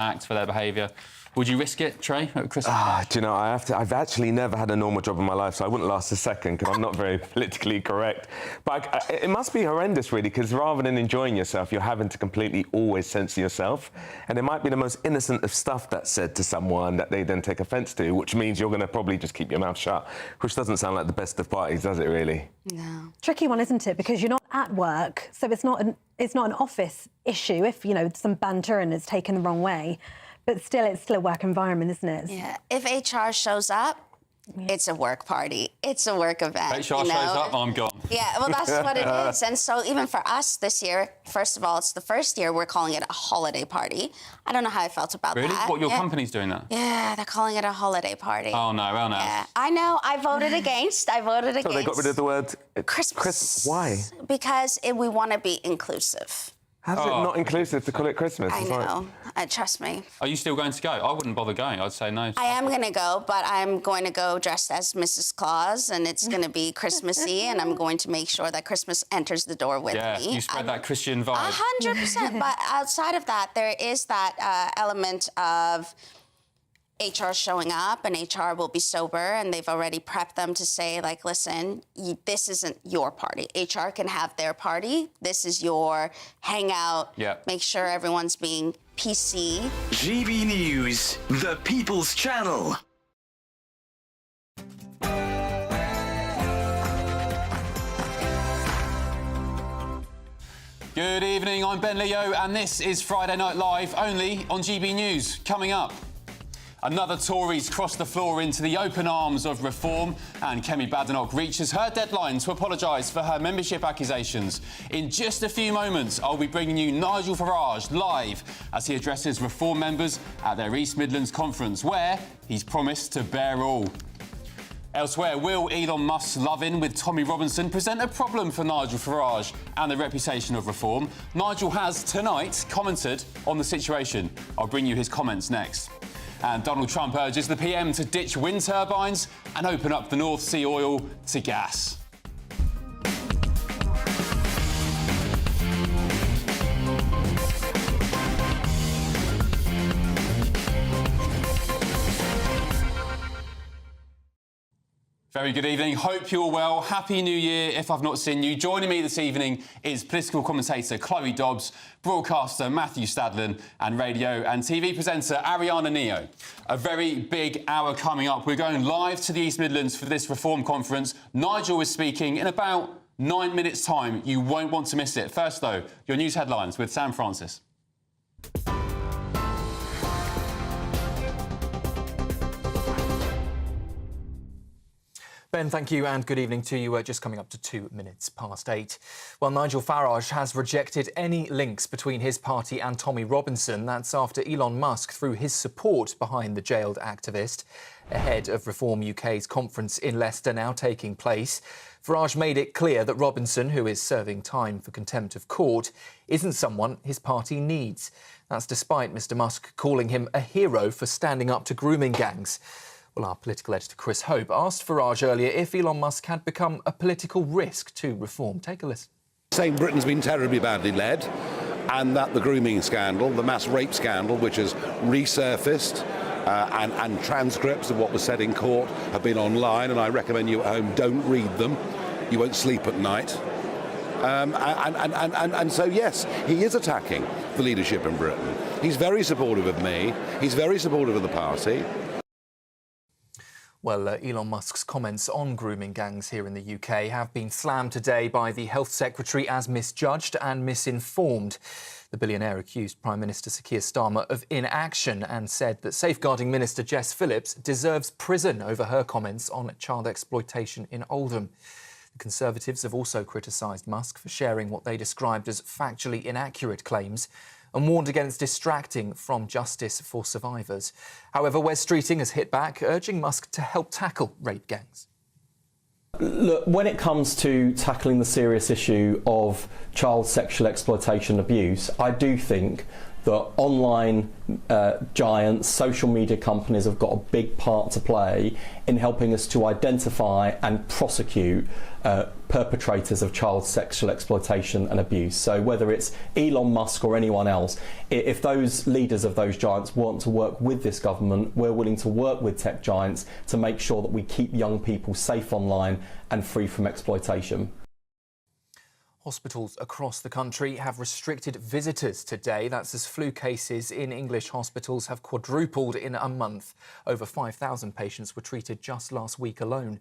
act for their behaviour. Would you risk it, Trey, at Christmas? Do you know, I've actually never had a normal job in my life, so I wouldn't last a second because I'm not very politically correct. But it must be horrendous, really, because rather than enjoying yourself, you're having to completely always censor yourself. And it might be the most innocent of stuff that's said to someone that they then take offence to, which means you're going to probably just keep your mouth shut, which doesn't sound like the best of parties, does it, really? No. Tricky one, isn't it? Because you're not at work, so it's not an office issue if, you know, some banter and it's taken the wrong way. But still, it's still a work environment, isn't it? Yeah. If HR shows up, it's a work party. It's a work event. HR shows up, I'm gone. Yeah, well, that's what it is. And so even for us this year, first of all, it's the first year we're calling it a holiday party. I don't know how I felt about that. Really? What, your company's doing that? Yeah, they're calling it a holiday party. Oh, no, oh, no. Yeah, I know. I voted against. So they got rid of the word Christmas. Why? Because we want to be inclusive. How's it not inclusive to call it Christmas? I know. Trust me. Are you still going to go? I wouldn't bother going. I'd say no. I am going to go, but I'm going to go dressed as Mrs. Claus, and it's going to be Christmassy, and I'm going to make sure that Christmas enters the door with me. Yeah, you spread that Christian vibe. 100%. But outside of that, there is that element of HR showing up, and HR will be sober, and they've already prepped them to say, like, listen, this isn't your party. HR can have their party. This is your hangout. Yeah. Make sure everyone's being PC. GB News, the People's Channel. Good evening, I'm Ben Leo, and this is Friday Night Live, only on GB News. Coming up, another Tory's crossed the floor into the open arms of reform, and Kemi Badenoch reaches her deadline to apologise for her membership accusations. In just a few moments, I'll be bringing you Nigel Farage live as he addresses reform members at their East Midlands conference, where he's promised to bear all. Elsewhere, will Elon Musk's love-in with Tommy Robinson present a problem for Nigel Farage and the reputation of reform? Nigel has tonight commented on the situation. I'll bring you his comments next. And Donald Trump urges the PM to ditch wind turbines and open up the North Sea oil to gas. Very good evening. Hope you're well. Happy New Year if I've not seen you. Joining me this evening is political commentator Chloe Dobbs, broadcaster Matthew Stadlen, and radio and TV presenter Ariana Neo. A very big hour coming up. We're going live to the East Midlands for this reform conference. Nigel is speaking in about 9 minutes' time. You won't want to miss it. First, though, your news headlines with Sam Francis. Ben, thank you, and good evening to you. Just coming up to 2 minutes past 8. Well, Nigel Farage has rejected any links between his party and Tommy Robinson. That's after Elon Musk threw his support behind the jailed activist ahead of Reform UK's conference in Leicester now taking place. Farage made it clear that Robinson, who is serving time for contempt of court, isn't someone his party needs. That's despite Mr Musk calling him a hero for standing up to grooming gangs. Well, our political editor Chris Hope asked Farage earlier if Elon Musk had become a political risk to reform. Take a listen. Saying Britain's been terribly badly led, and that the grooming scandal, the mass rape scandal, which has resurfaced, and transcripts of what was said in court have been online, and I recommend you at home don't read them. You won't sleep at night. And so, yes, he is attacking the leadership in Britain. He's very supportive of me. He's very supportive of the party. Well, Elon Musk's comments on grooming gangs here in the UK have been slammed today by the Health Secretary as misjudged and misinformed. The billionaire accused Prime Minister Sir Keir Starmer of inaction and said that Safeguarding Minister Jess Phillips deserves prison over her comments on child exploitation in Oldham. The Conservatives have also criticised Musk for sharing what they described as factually inaccurate claims and warned against distracting from justice for survivors. However, Wes Streeting has hit back, urging Musk to help tackle rape gangs. Look, when it comes to tackling the serious issue of child sexual exploitation and abuse, I do think that online giants, social media companies have got a big part to play in helping us to identify and prosecute perpetrators of child sexual exploitation and abuse. So whether it's Elon Musk or anyone else, if those leaders of those giants want to work with this government, we're willing to work with tech giants to make sure that we keep young people safe online and free from exploitation. Hospitals across the country have restricted visitors today. That's as flu cases in English hospitals have quadrupled in a month. Over 5,000 patients were treated just last week alone.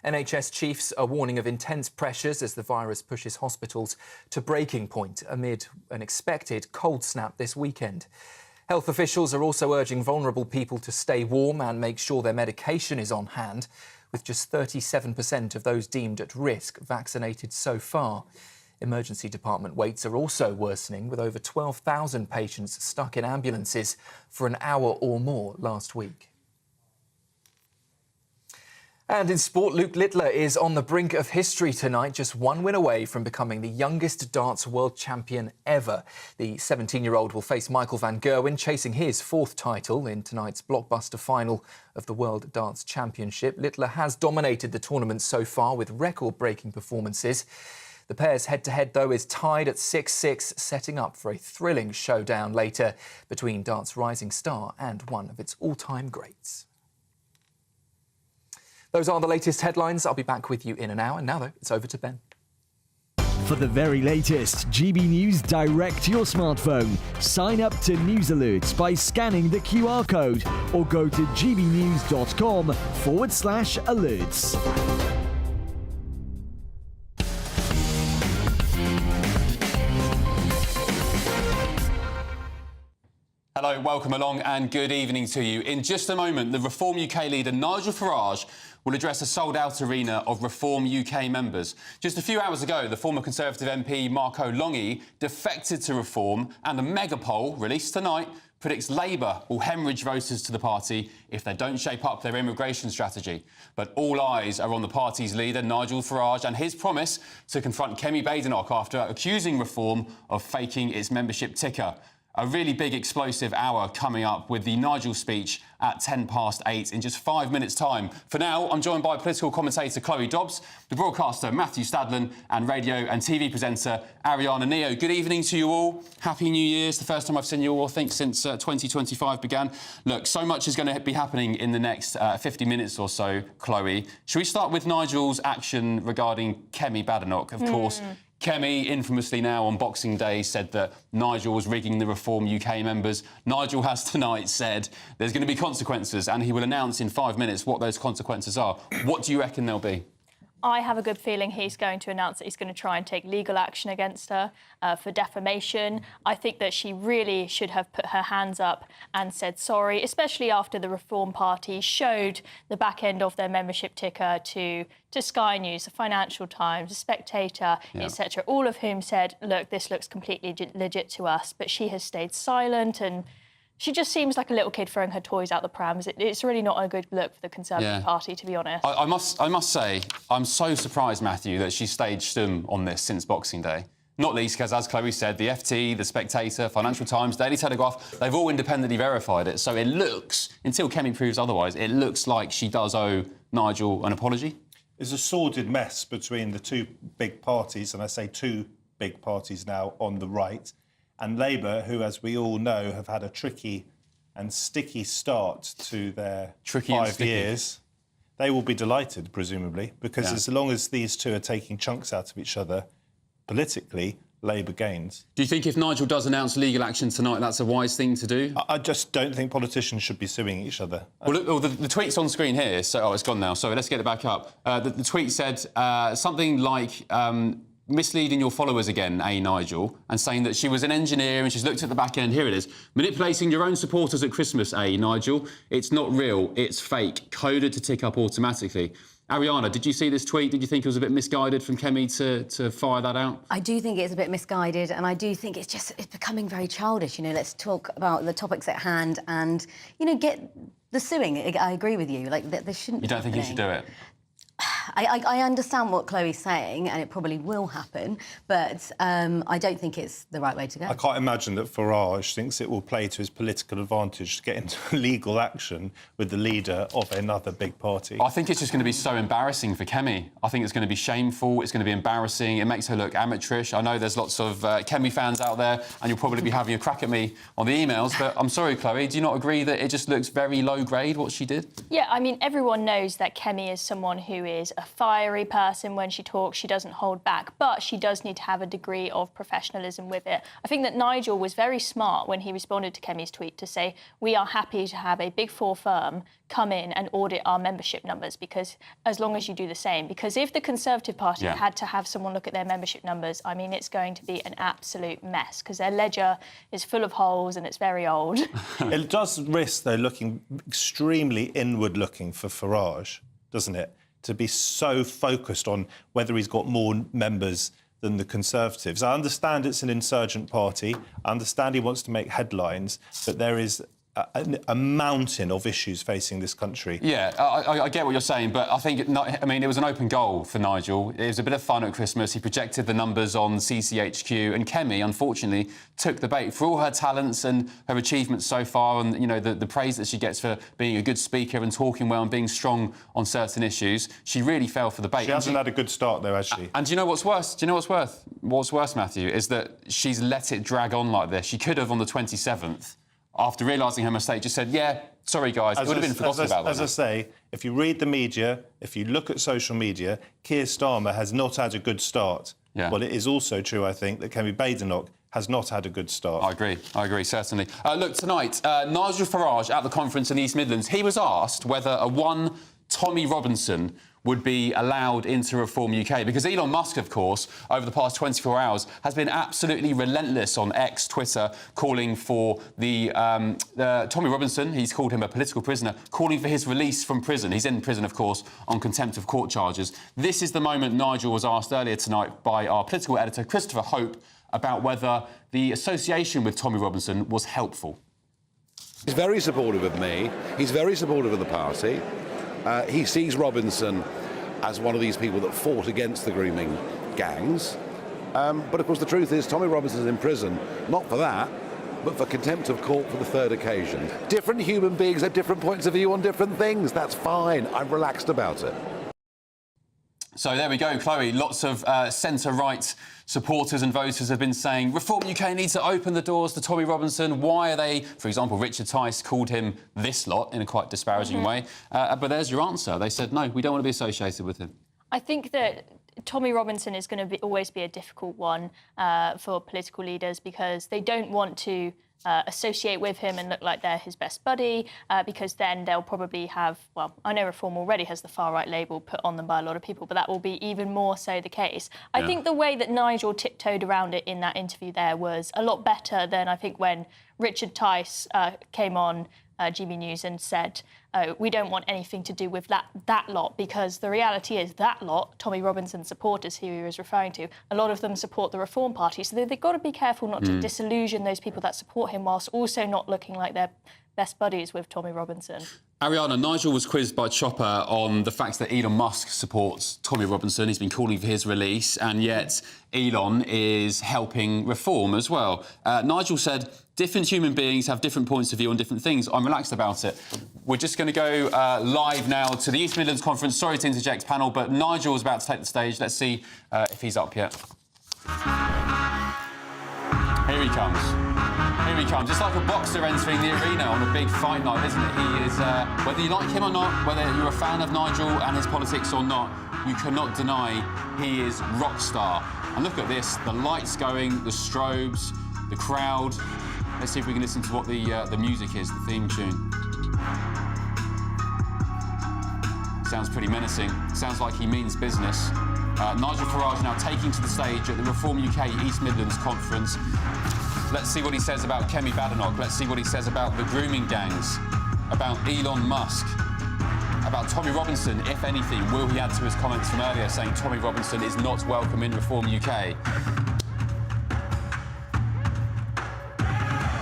NHS chiefs are warning of intense pressures as the virus pushes hospitals to breaking point amid an expected cold snap this weekend. Health officials are also urging vulnerable people to stay warm and make sure their medication is on hand, with just 37% of those deemed at risk vaccinated so far. Emergency department waits are also worsening, with over 12,000 patients stuck in ambulances for an hour or more last week. And in sport, Luke Littler is on the brink of history tonight, just one win away from becoming the youngest darts world champion ever. The 17-year-old will face Michael van Gerwen, chasing his fourth title in tonight's blockbuster final of the World Darts Championship. Littler has dominated the tournament so far with record-breaking performances. The pair's head-to-head, though, is tied at 6-6, setting up for a thrilling showdown later between darts' rising star and one of its all-time greats. Those are the latest headlines. I'll be back with you in an hour. Now, though, it's over to Ben. For the very latest GB News direct to your smartphone, sign up to News Alerts by scanning the QR code or go to gbnews.com/alerts. Hello, welcome along and good evening to you. In just a moment, the Reform UK leader Nigel Farage will address a sold-out arena of Reform UK members. Just a few hours ago, the former Conservative MP Marco Longy defected to Reform, and a mega poll released tonight predicts Labour will hemorrhage voters to the party if they don't shape up their immigration strategy. But all eyes are on the party's leader, Nigel Farage, and his promise to confront Kemi Badenoch after accusing Reform of faking its membership ticker. A really big explosive hour coming up with the Nigel speech at 8:10 in just 5 minutes' time. For now, I'm joined by political commentator Chloe Dobbs, the broadcaster Matthew Stadlen, and radio and TV presenter Ariana Neo. Good evening to you all. Happy New Year. It's the first time I've seen you all, I think, since 2025 began. Look, so much is going to be happening in the next 50 minutes or so, Chloe. Should we start with Nigel's action regarding Kemi Badenoch? Of course, Kemi, infamously now on Boxing Day, said that Nigel was rigging the Reform UK members. Nigel has tonight said there's going to be consequences, and he will announce in 5 minutes what those consequences are. What do you reckon they'll be? I have a good feeling he's going to announce that he's going to try and take legal action against her for defamation. I think that she really should have put her hands up and said sorry, especially after the Reform Party showed the back end of their membership ticker to Sky News, the Financial Times, the Spectator, etc., all of whom said, look, this looks completely legit to us. But she has stayed silent, and she just seems like a little kid throwing her toys out the prams. It's really not a good look for the Conservative Party, to be honest. I must say, I'm so surprised, Matthew, that she stayed stum on this since Boxing Day. Not least because, as Chloe said, the FT, the Spectator, Financial Times, Daily Telegraph, they've all independently verified it. So it looks, until Kemi proves otherwise, it looks like she does owe Nigel an apology. There's a sordid mess between the two big parties, and I say two big parties now on the right, and Labour, who, as we all know, have had a tricky and sticky start to their 5 years. They will be delighted, presumably, because as long as these two are taking chunks out of each other, politically, Labour gains. Do you think if Nigel does announce legal action tonight, that's a wise thing to do? I just don't think politicians should be suing each other. Well, look, the tweet's on screen here. So, it's gone now. Sorry, let's get it back up. The tweet said something like, misleading your followers again, Nigel, and saying that she was an engineer and she's looked at the back end. Here it is. Manipulating your own supporters at Christmas, Nigel. It's not real, it's fake. Coded to tick up automatically. Ariana, did you see this tweet? Did you think it was a bit misguided from Kemi to fire that out? I do think it's a bit misguided, and I do think it's becoming very childish. You know, let's talk about the topics at hand and, you know, get the suing. I agree with you. Like, there shouldn't be You don't think he should do it? I understand what Chloe's saying, and it probably will happen, but I don't think it's the right way to go. I can't imagine that Farage thinks it will play to his political advantage to get into legal action with the leader of another big party. I think it's just going to be so embarrassing for Kemi. I think it's going to be shameful, it's going to be embarrassing, it makes her look amateurish. I know there's lots of Kemi fans out there, and you'll probably be having a crack at me on the emails, but I'm sorry, Chloe, do you not agree that it just looks very low grade, what she did? Yeah, I mean, everyone knows that Kemi is someone who is a fiery person when she talks. She doesn't hold back, but she does need to have a degree of professionalism with it. I think that Nigel was very smart when he responded to Kemi's tweet to say, we are happy to have a Big Four firm come in and audit our membership numbers, because as long as you do the same, because if the Conservative Party had to have someone look at their membership numbers, I mean, it's going to be an absolute mess, because their ledger is full of holes and it's very old. It does risk, though, looking extremely inward-looking for Farage, doesn't it? To be so focused on whether he's got more members than the Conservatives. I understand it's an insurgent party. I understand he wants to make headlines, but there is a mountain of issues facing this country. Yeah, I get what you're saying, but I think, it was an open goal for Nigel. It was a bit of fun at Christmas. He projected the numbers on CCHQ, and Kemi, unfortunately, took the bait. For all her talents and her achievements so far, and, you know, the praise that she gets for being a good speaker and talking well and being strong on certain issues, she really fell for the bait. She hasn't had a good start, though, has she? And do you know what's worse? What's worse, Matthew, is that she's let it drag on like this. She could have, on the 27th, after realising her mistake, just said, yeah, sorry, guys, it would have been forgotten about. As I say, if you read the media, if you look at social media, Keir Starmer has not had a good start. Yeah. Well, it is also true, I think, that Kemi Badenoch has not had a good start. I agree, certainly. Look, tonight, Nigel Farage at the conference in the East Midlands, he was asked whether a one Tommy Robinson would be allowed into Reform UK, because Elon Musk, of course, over the past 24 hours, has been absolutely relentless on X, Twitter, calling for the Tommy Robinson, he's called him a political prisoner, calling for his release from prison. He's in prison, of course, on contempt of court charges. This is the moment Nigel was asked earlier tonight by our political editor, Christopher Hope, about whether the association with Tommy Robinson was helpful. He's very supportive of me. He's very supportive of the party. He sees Robinson as one of these people that fought against the grooming gangs. But, of course, the truth is Tommy Robinson's in prison, not for that, but for contempt of court for the third occasion. Different human beings have different points of view on different things. That's fine. I'm relaxed about it. So there we go, Chloe. Lots of centre-right supporters and voters have been saying Reform UK needs to open the doors to Tommy Robinson. Why are they... For example, Richard Tice called him this lot in a quite disparaging way. But there's your answer. They said, no, we don't want to be associated with him. I think that Tommy Robinson is going to always be a difficult one for political leaders, because they don't want to associate with him and look like they're his best buddy, because then they'll probably have, well, I know Reform already has the far-right label put on them by a lot of people, but that will be even more so the case. I think the way that Nigel tiptoed around it in that interview there was a lot better than I think when Richard Tice came on GBNews and said, we don't want anything to do with that lot, because the reality is that lot, Tommy Robinson supporters who he was referring to, a lot of them support the Reform Party. So they've got to be careful not to disillusion those people that support him, whilst also not looking like they're best buddies with Tommy Robinson. Ariana, Nigel was quizzed by Chopper on the fact that Elon Musk supports Tommy Robinson. He's been calling for his release, and yet Elon is helping Reform as well. Nigel said, different human beings have different points of view on different things. I'm relaxed about it. We're just going to go live now to the East Midlands Conference. Sorry to interject, panel, but Nigel's about to take the stage. Let's see if he's up yet. Here he comes. Here he comes. It's like a boxer entering the arena on a big fight night, isn't it? He is, whether you like him or not, whether you're a fan of Nigel and his politics or not, you cannot deny he is rock star. And look at this, the lights going, the strobes, the crowd. Let's see if we can listen to what the music is, the theme tune. Sounds pretty menacing. Sounds like he means business. Nigel Farage now taking to the stage at the Reform UK East Midlands Conference. Let's see what he says about Kemi Badenoch. Let's see what he says about the grooming gangs, about Elon Musk, about Tommy Robinson, if anything. Will he add to his comments from earlier saying Tommy Robinson is not welcome in Reform UK?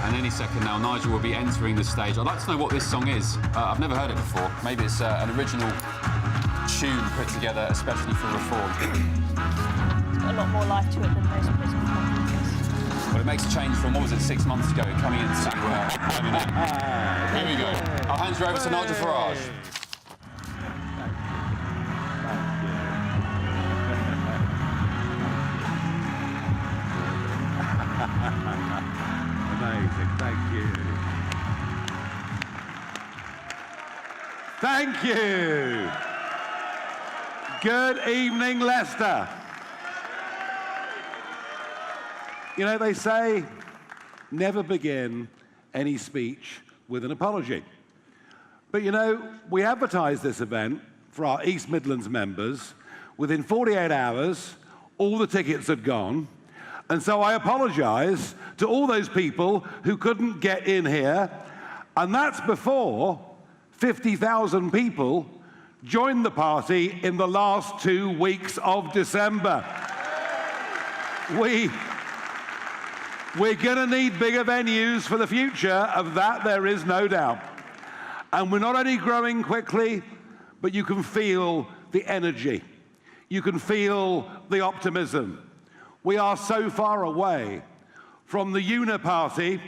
And any second now, Nigel will be entering the stage. I'd like to know what this song is. I've never heard it before. Maybe it's an original tune put together especially for reform. It's got a lot more life to it than most prison conferences. Well, it makes a change from, what was it, 6 months ago, coming into M&M. Here we go. I'll hand you over to Nigel Farage. Amazing, thank you. Thank you. Good evening, Leicester. You know, they say never begin any speech with an apology. But you know, we advertised this event for our East Midlands members. Within 48 hours, all the tickets had gone. And so I apologise to all those people who couldn't get in here. And that's before 50,000 people joined the party in the last 2 weeks of December. We're going to need bigger venues for the future, of that there is no doubt. And we're not only growing quickly, but you can feel the energy. You can feel the optimism. We are so far away from the uniparty,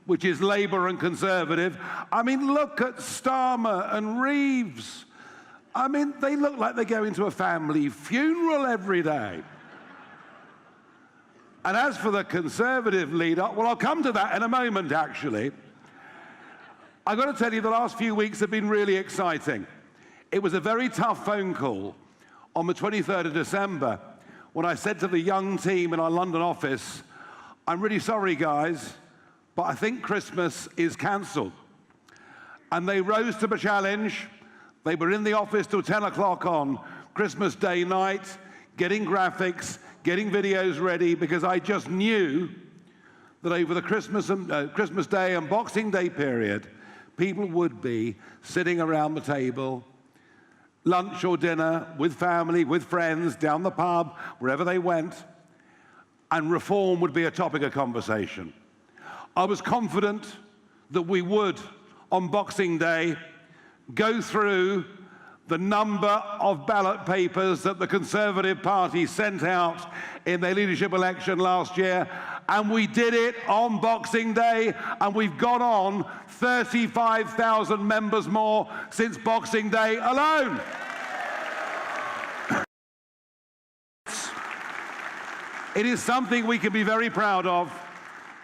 which is Labour and Conservative. I mean, look at Starmer and Reeves. I mean, they look like they go into a family funeral every day. And as for the Conservative leader, well, I'll come to that in a moment, actually. I've got to tell you, the last few weeks have been really exciting. It was a very tough phone call on the 23rd of December when I said to the young team in our London office, I'm really sorry, guys, but I think Christmas is cancelled. And they rose to the challenge. They were in the office till 10 o'clock on Christmas Day night, getting graphics, getting videos ready, because I just knew that over the Christmas Day and Boxing Day period, people would be sitting around the table, lunch or dinner, with family, with friends, down the pub, wherever they went, and reform would be a topic of conversation. I was confident that we would, on Boxing Day, go through the number of ballot papers that the Conservative Party sent out in their leadership election last year, and we did it on Boxing Day, and we've got on 35,000 members more since Boxing Day alone. It is something we can be very proud of,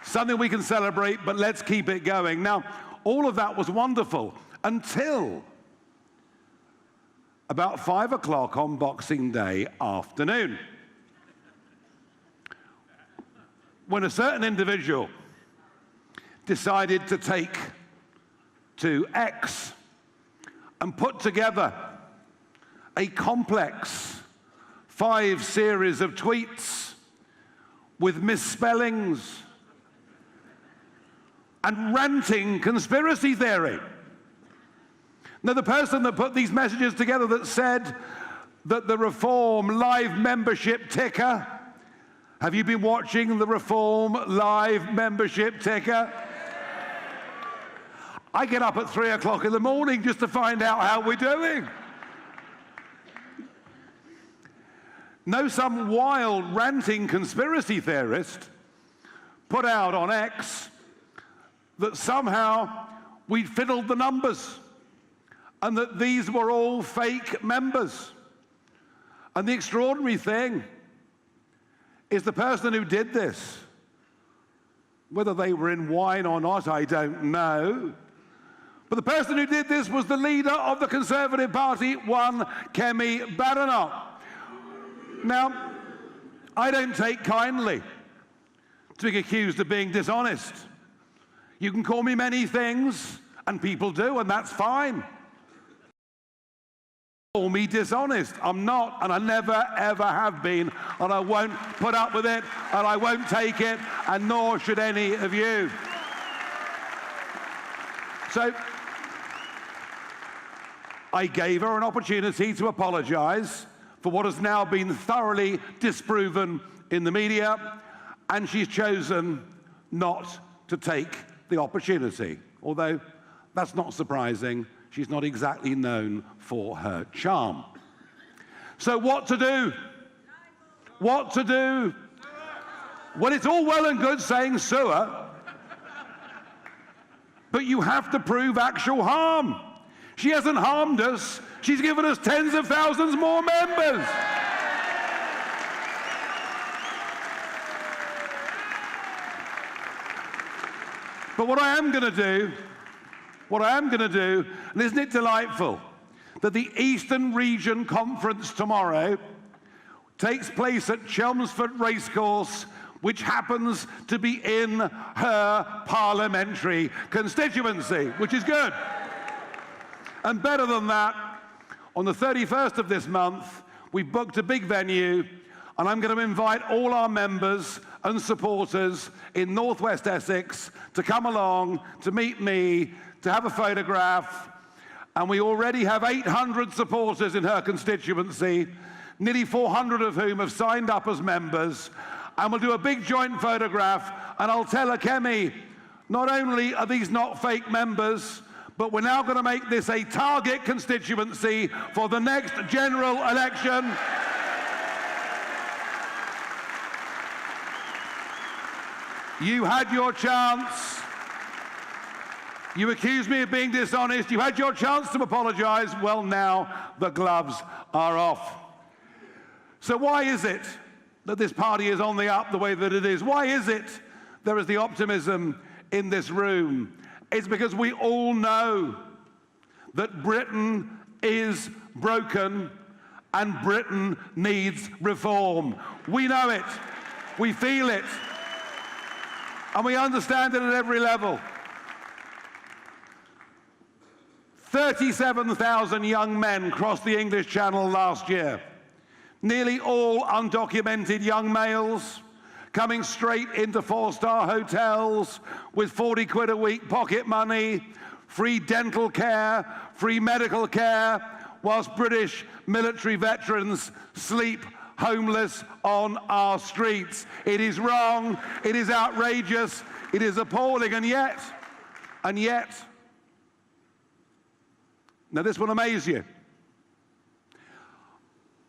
something we can celebrate, but let's keep it going. Now, all of that was wonderful until about 5 o'clock on Boxing Day afternoon, when a certain individual decided to take to X and put together a complex 5 series of tweets with misspellings and ranting conspiracy theory. Now, the person that put these messages together that said that the Reform live membership ticker, have you been watching the Reform live membership ticker? I get up at 3 o'clock in the morning just to find out how we're doing. No, some wild ranting conspiracy theorist put out on X that somehow we'd fiddled the numbers and that these were all fake members. And the extraordinary thing is the person who did this, whether they were in wine or not, I don't know, but the person who did this was the leader of the Conservative Party, one Kemi Badenoch. Now, I don't take kindly to being accused of being dishonest. You can call me many things, and people do, and that's fine. Call me dishonest. I'm not, and I never, ever have been, and I won't put up with it, and I won't take it, and nor should any of you. So, I gave her an opportunity to apologise for what has now been thoroughly disproven in the media, and she's chosen not to take the opportunity. Although that's not surprising, she's not exactly known for her charm. So what to do? What to do? Well, it's all well and good saying sewer, but you have to prove actual harm. She hasn't harmed us. She's given us tens of thousands more members. But what I am going to do, and isn't it delightful that the Eastern Region Conference tomorrow takes place at Chelmsford Racecourse, which happens to be in her parliamentary constituency, which is good. And better than that, on the 31st of this month, we booked a big venue, and I'm going to invite all our members and supporters in Northwest Essex to come along, to meet me, to have a photograph. And we already have 800 supporters in her constituency, nearly 400 of whom have signed up as members. And we'll do a big joint photograph, and I'll tell her, Kemi, not only are these not fake members, but we're now going to make this a target constituency for the next general election. You had your chance. You accused me of being dishonest. You had your chance to apologise. Well, now the gloves are off. So why is it that this party is on the up the way that it is? Why is it there is the optimism in this room? It's because we all know that Britain is broken and Britain needs reform. We know it. We feel it. And we understand it at every level. 37,000 young men crossed the English Channel last year. Nearly all undocumented young males coming straight into four-star hotels with 40 quid a week pocket money, free dental care, free medical care, whilst British military veterans sleep homeless on our streets. It is wrong, it is outrageous, it is appalling, and yet, now this will amaze you.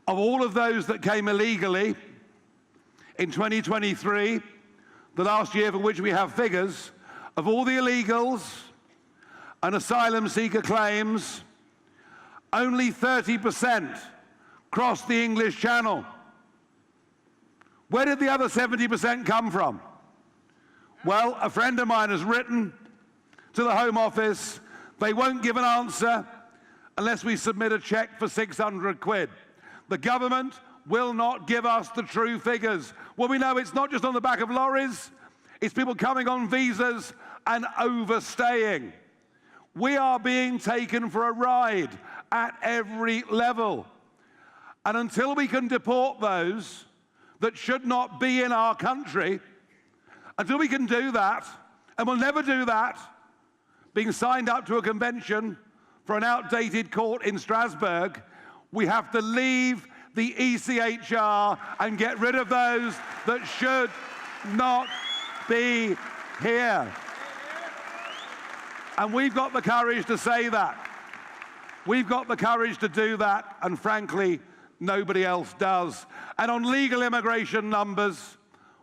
Of all of those that came illegally in 2023, the last year for which we have figures, of all the illegals and asylum seeker claims, only 30% crossed the English Channel. Where did the other 70% come from? Well, a friend of mine has written to the Home Office. They won't give an answer unless we submit a cheque for 600 quid. The government will not give us the true figures. Well, we know it's not just on the back of lorries, it's people coming on visas and overstaying. We are being taken for a ride at every level. And until we can deport those that should not be in our country, until we can do that, and we'll never do that, being signed up to a convention for an outdated court in Strasbourg, we have to leave the ECHR and get rid of those that should not be here. And we've got the courage to say that. We've got the courage to do that, and frankly, nobody else does. And on legal immigration numbers,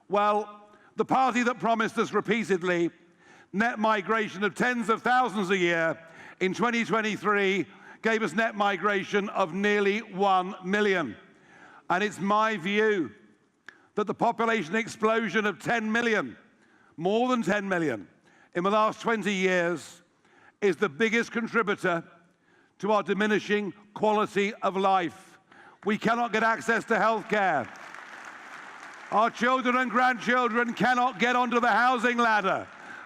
well, the party that promised us repeatedly net migration of tens of thousands a year in 2023 gave us net migration of nearly 1 million. And it's my view that the population explosion of 10 million, more than 10 million, in the last 20 years is the biggest contributor to our diminishing quality of life. We cannot get access to health care. Our children and grandchildren cannot get onto the housing ladder.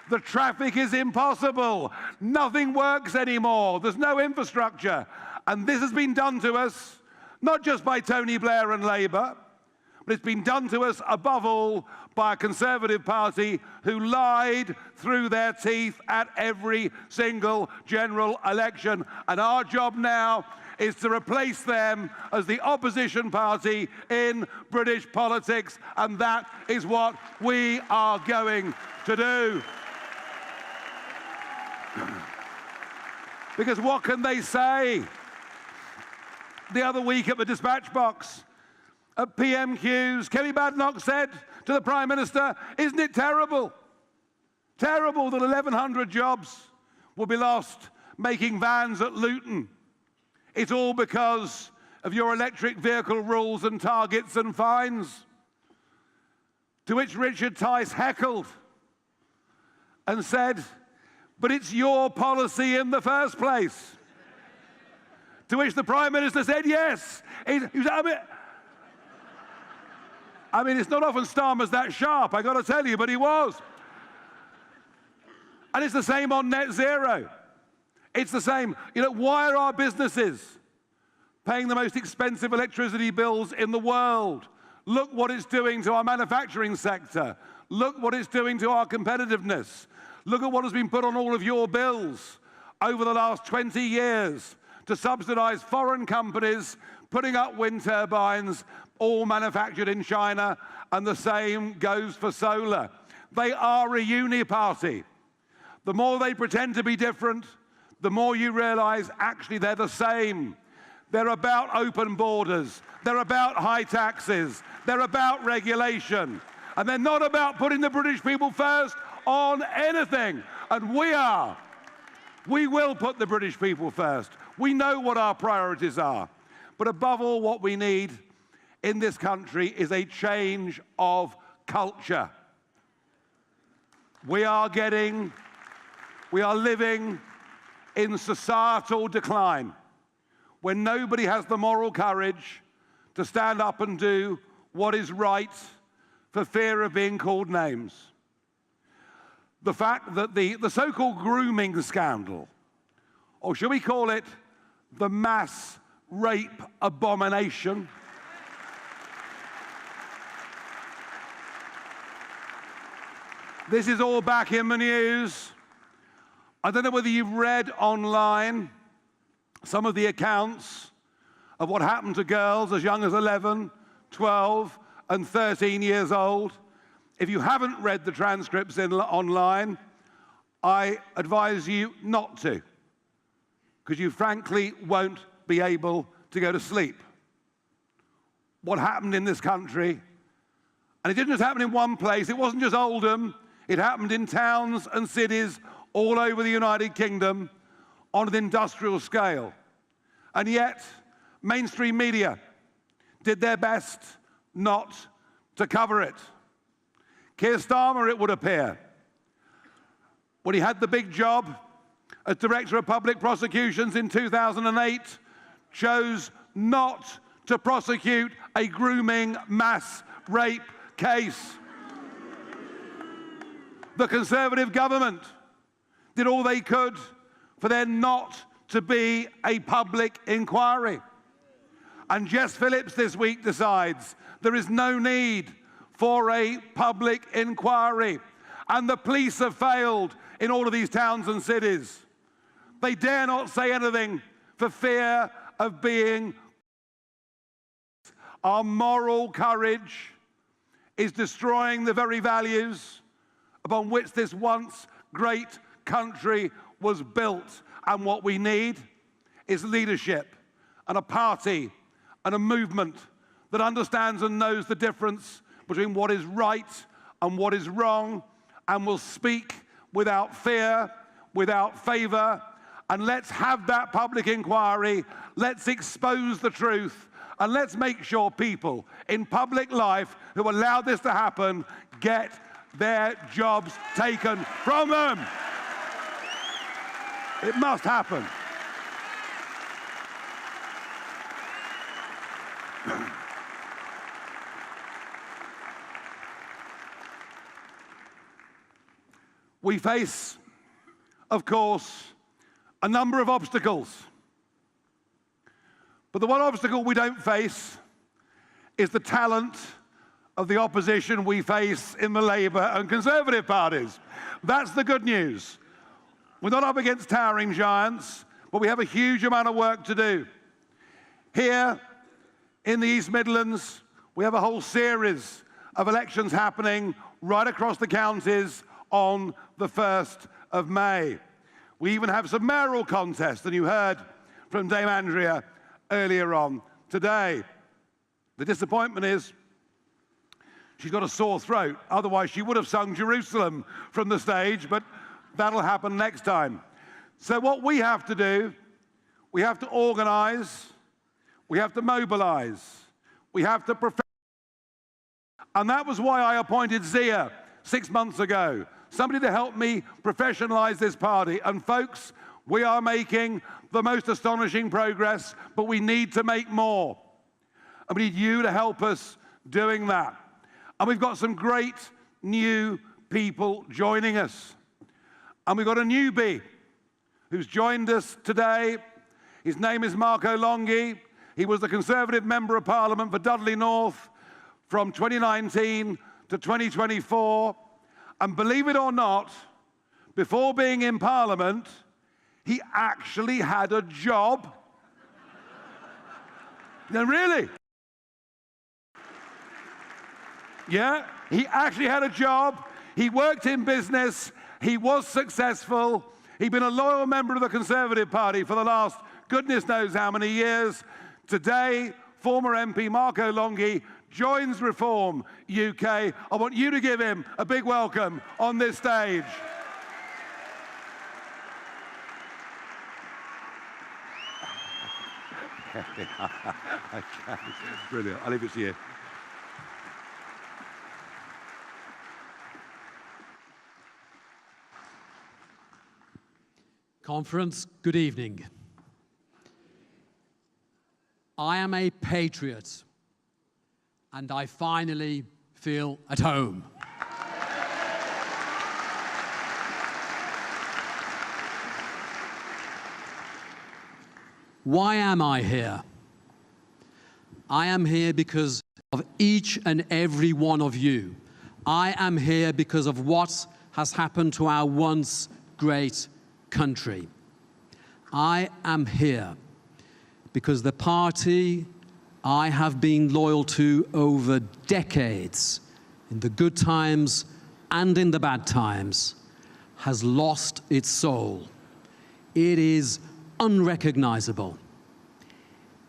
The traffic is impossible. Nothing works anymore. There's no infrastructure. And this has been done to us, not just by Tony Blair and Labour, but it's been done to us above all by a Conservative Party who lied through their teeth at every single general election. And our job now is to replace them as the opposition party in British politics, and that is what we are going to do. Because what can they say? the other week at the dispatch box, at PMQs, Kemi Badenoch said to the Prime Minister, isn't it terrible? Terrible that 1,100 jobs will be lost making vans at Luton. It's all because of your electric vehicle rules and targets and fines. To which Richard Tice heckled and said, but it's your policy in the first place. To which the Prime Minister said, yes. I mean, it's not often Starmer's that sharp, I got to tell you, but he was. And it's the same on net zero. It's the same. You know, why are our businesses paying the most expensive electricity bills in the world? Look what it's doing to our manufacturing sector. Look what it's doing to our competitiveness. Look at what has been put on all of your bills over the last 20 years to subsidize foreign companies putting up wind turbines, all manufactured in China, and the same goes for solar. They are a uni-party. The more they pretend to be different, the more you realize actually they're the same. They're about open borders. They're about high taxes. They're about regulation. And they're not about putting the British people first on anything. And we are. We will put the British people first. We know what our priorities are. But above all, what we need in this country is a change of culture. We are living in societal decline, when nobody has the moral courage to stand up and do what is right for fear of being called names. The fact that the so-called grooming scandal, or should we call it the mass rape abomination, this is all back in the news. I don't know whether you've read online some of the accounts of what happened to girls as young as 11, 12, and 13 years old. If you haven't read the transcripts online, I advise you not to, because you frankly won't be able to go to sleep. What happened in this country, and it didn't just happen in one place, it wasn't just Oldham, it happened in towns and cities all over the United Kingdom on an industrial scale. And yet, mainstream media did their best not to cover it. Keir Starmer, it would appear, when he had the big job as Director of Public Prosecutions in 2008, chose not to prosecute a grooming mass rape case. The Conservative government did all they could for there not to be a public inquiry. And Jess Phillips this week decides there is no need for a public inquiry. And the police have failed in all of these towns and cities. They dare not say anything for fear of being. Our moral courage is destroying the very values upon which this once great country was built. And what we need is leadership and a party and a movement that understands and knows the difference between what is right and what is wrong, and will speak without fear, without favor. And let's have that public inquiry. Let's expose the truth. And let's make sure people in public life who allowed this to happen get their jobs taken from them. It must happen. We face, of course, a number of obstacles. But the one obstacle we don't face is the talent of the opposition we face in the Labour and Conservative parties. That's the good news. We're not up against towering giants, but we have a huge amount of work to do. Here in the East Midlands, we have a whole series of elections happening right across the counties on the 1st of May. We even have some mayoral contests, and you heard from Dame Andrea earlier on today. The disappointment is she's got a sore throat. Otherwise, she would have sung Jerusalem from the stage, but that'll happen next time. So what we have to do, we have to organise, we have to mobilise, we have to prepare. And that was why I appointed Zia 6 months ago, somebody to help me professionalise this party. And folks, we are making the most astonishing progress, but we need to make more. And we need you to help us doing that. And we've got some great new people joining us. And we've got a newbie who's joined us today. His name is Marco Longhi. He was the Conservative Member of Parliament for Dudley North from 2019 to 2024. And believe it or not, before being in Parliament, he actually had a job. No, really? Yeah, he actually had a job. He worked in business. He was successful. He'd been a loyal member of the Conservative Party for the last goodness knows how many years. Today, former MP Marco Longhi joins Reform UK. I want you to give him a big welcome on this stage. Okay. Brilliant. I'll leave it to you. Conference, good evening. I am a patriot, and I finally feel at home. Why am I here? I am here because of each and every one of you. I am here because of what has happened to our once great country. I am here because the party I have been loyal to over decades, in the good times and in the bad times, has lost its soul. It is unrecognizable.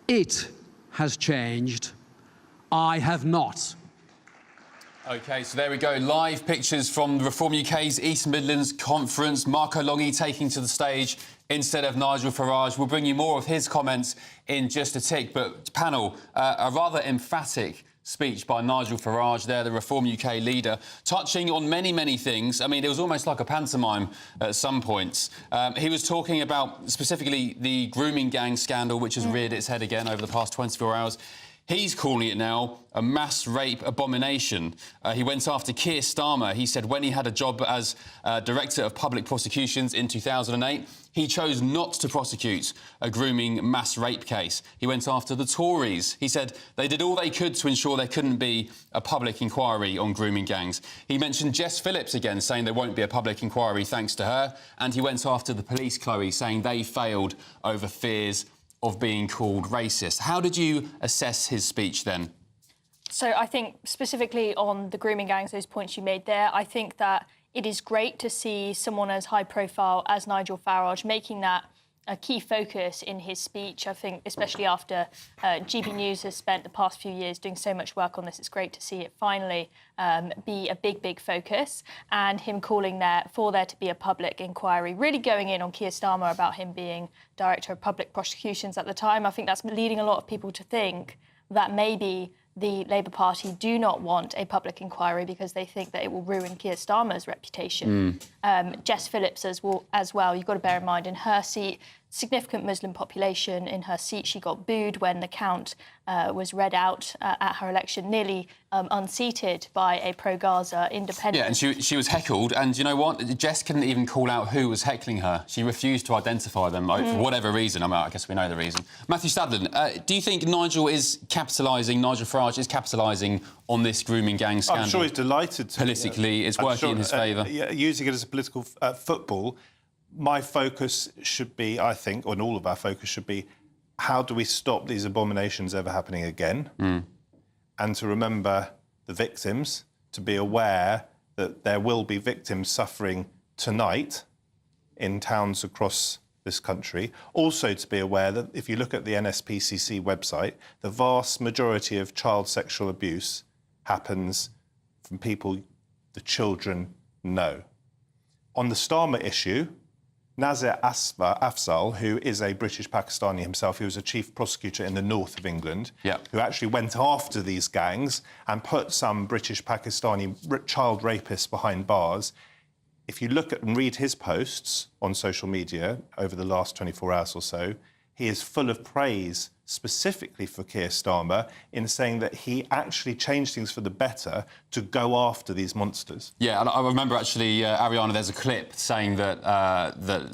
It has changed. I have not. OK, so there we go. Live pictures from Reform UK's East Midlands conference. Marco Longhi taking to the stage instead of Nigel Farage. We'll bring you more of his comments in just a tick. But, panel, a rather emphatic speech by Nigel Farage there, the Reform UK leader, touching on many, many things. I mean, it was almost like a pantomime at some points. He was talking about specifically the grooming gang scandal, which has reared its head again over the past 24 hours. He's calling it now a mass rape abomination. He went after Keir Starmer. He said when he had a job as Director of Public Prosecutions in 2008, he chose not to prosecute a grooming mass rape case. He went after the Tories. He said they did all they could to ensure there couldn't be a public inquiry on grooming gangs. He mentioned Jess Phillips again, saying there won't be a public inquiry thanks to her. And he went after the police, Chloe, saying they failed over fears of being called racist. How did you assess his speech then? So I think specifically on the grooming gangs, those points you made there, I think that it is great to see someone as high profile as Nigel Farage making that a key focus in his speech. I think especially after GBNews has spent the past few years doing so much work on this, it's great to see it finally be a big focus, and him calling for there to be a public inquiry, really going in on Keir Starmer about him being Director of Public Prosecutions at the time. I think that's leading a lot of people to think that maybe the Labour Party do not want a public inquiry because they think that it will ruin Keir Starmer's reputation. Jess Phillips as well, you've got to bear in mind, in her seat, significant Muslim population. In her seat, she got booed when the count was read out at her election, nearly unseated by a pro-Gaza independent. Yeah, and she was heckled, and you know what? Jess couldn't even call out who was heckling her. She refused to identify them for whatever reason. I guess we know the reason. Matthew Stadlen, do you think Nigel Farage is capitalising on this grooming gang scandal? I'm sure he's delighted to. Politically, it's working in his favour. Using it as a political football. My focus should be, I think, and all of our focus should be, how do we stop these abominations ever happening again? And to remember the victims, to be aware that there will be victims suffering tonight in towns across this country. Also to be aware that if you look at the NSPCC website, the vast majority of child sexual abuse happens from people the children know. On the Starmer issue, Nazir Afzal, who is a British Pakistani himself, who was a chief prosecutor in the north of England, who actually went after these gangs and put some British Pakistani child rapists behind bars. If you look at and read his posts on social media over the last 24 hours or so, he is full of praise specifically for Keir Starmer in saying that he actually changed things for the better to go after these monsters. Yeah, and I remember actually, Ariana, there's a clip saying that